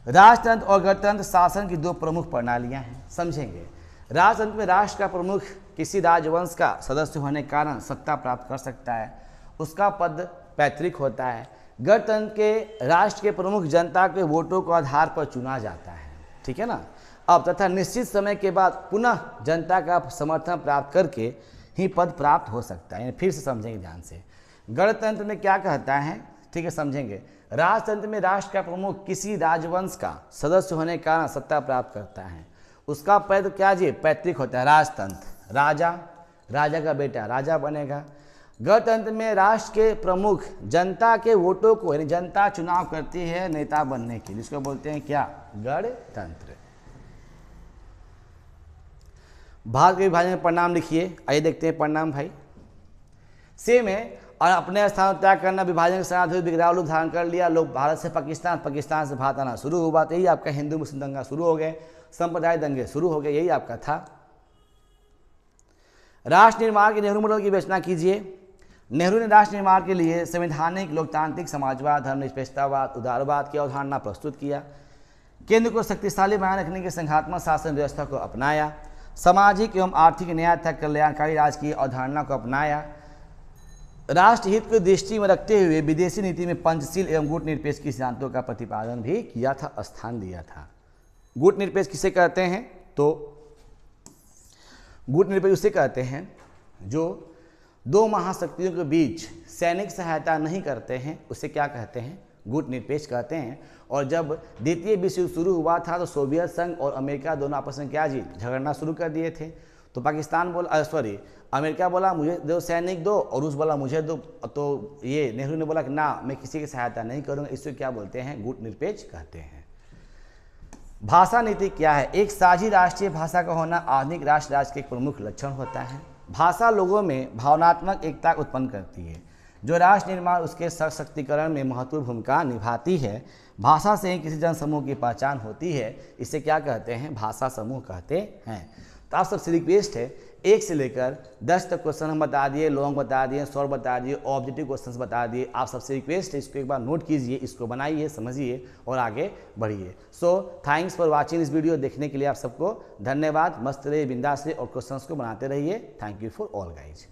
राजतंत्र और गणतंत्र शासन की 2 प्रमुख प्रणालियां हैं, समझेंगे। राजतंत्र में राष्ट्र का प्रमुख किसी राजवंश का सदस्य होने के कारण सत्ता प्राप्त कर सकता है, उसका पद पैतृक होता है। गणतंत्र के राष्ट्र के प्रमुख जनता के वोटों के आधार पर चुना जाता है। ठीक है ना। अब तथा निश्चित समय के बाद पुनः जनता का समर्थन प्राप्त करके ही पद प्राप्त हो सकता है। फिर से समझेंगे ध्यान से। गणतंत्र में क्या कहता है? ठीक है, समझेंगे। राजतंत्र में राष्ट्र का प्रमुख किसी राजवंश का सदस्य होने के कारण सत्ता प्राप्त करता है, उसका पद क्या जी? पैतृक होता है। राजतंत्र, राजा का बेटा राजा बनेगा। गणतंत्र में राष्ट्र के प्रमुख जनता के वोटों को, यानी जनता चुनाव करती है नेता बनने के, जिसको बोलते हैं क्या? गणतंत्र। भारत के विभाजन में परिणाम लिखिए। आइए देखते हैं परिणाम भाई। सेम है, और अपने स्थान त्याग करना, विभाजन के साथ विकराल रूप धारण कर लिया। लोग भारत से पाकिस्तान, पाकिस्तान से भारत आना शुरू हुआ। तो यही आपका हिंदू मुस्लिम दंगा शुरू हो गए, संप्रदाय दंगे शुरू हो गए, यही आपका था। राष्ट्र निर्माण के नेहरू मॉडल की विवेचना कीजिए। नेहरू ने राष्ट्र निर्माण के लिए संवैधानिक, लोकतांत्रिक, समाजवाद, धर्मनिरपेक्षतावाद, उदारवाद की अवधारणा प्रस्तुत किया। केंद्र को शक्तिशाली बनाए रखने की संघात्मक शासन व्यवस्था को अपनाया। सामाजिक एवं आर्थिक न्याय तथा कल्याणकारी राज की अवधारणा को अपनाया। राष्ट्र हित को दृष्टि में रखते हुए विदेशी नीति में पंचशील एवं गुट निरपेक्ष सिद्धांतों का प्रतिपादन भी किया था, स्थान दिया था। गुट निरपेक्ष किसे कहते हैं? तो गुट निरपेक्ष उसे कहते हैं जो 2 महाशक्तियों के बीच सैनिक सहायता नहीं करते हैं, उसे क्या कहते हैं? गुट निरपेक्ष कहते हैं। और जब द्वितीय विश्व युद्ध शुरू हुआ था तो सोवियत संघ और अमेरिका दोनों आपस में क्या जी? झगड़ना शुरू कर दिए थे। तो पाकिस्तान बोला, अमेरिका बोला मुझे दो सैनिक दो, और रूस बोला मुझे दो। तो ये नेहरू ने बोला कि ना, मैं किसी की सहायता नहीं करूँगा। इसको क्या बोलते हैं? गुट निरपेक्ष कहते हैं। भाषा नीति क्या है? एक साझी राष्ट्रीय भाषा का होना आधुनिक राष्ट्र राज्य के एक प्रमुख लक्षण होता है। भाषा लोगों में भावनात्मक एकता उत्पन्न करती है, जो राष्ट्र निर्माण उसके सशक्तिकरण में महत्वपूर्ण भूमिका निभाती है। भाषा से ही किसी जनसमूह की पहचान होती है, इसे क्या कहते हैं? भाषा समूह कहते हैं। तो आप सबसे रिक्वेस्ट है, 1 से लेकर 10 तक क्वेश्चन हम बता दिए, लॉन्ग बता दिए, शॉर्ट बता दिए, ऑब्जेक्टिव क्वेश्चंस बता दिए। आप सबसे रिक्वेस्ट है, इसको एक बार नोट कीजिए, इसको बनाइए, समझिए और आगे बढ़िए। सो थैंक्स फॉर वाचिंग इस वीडियो। देखने के लिए आप सबको धन्यवाद। मस्त रहिए, बिंदास रहिए और क्वेश्चंस को बनाते रहिए। Thank you for all guys.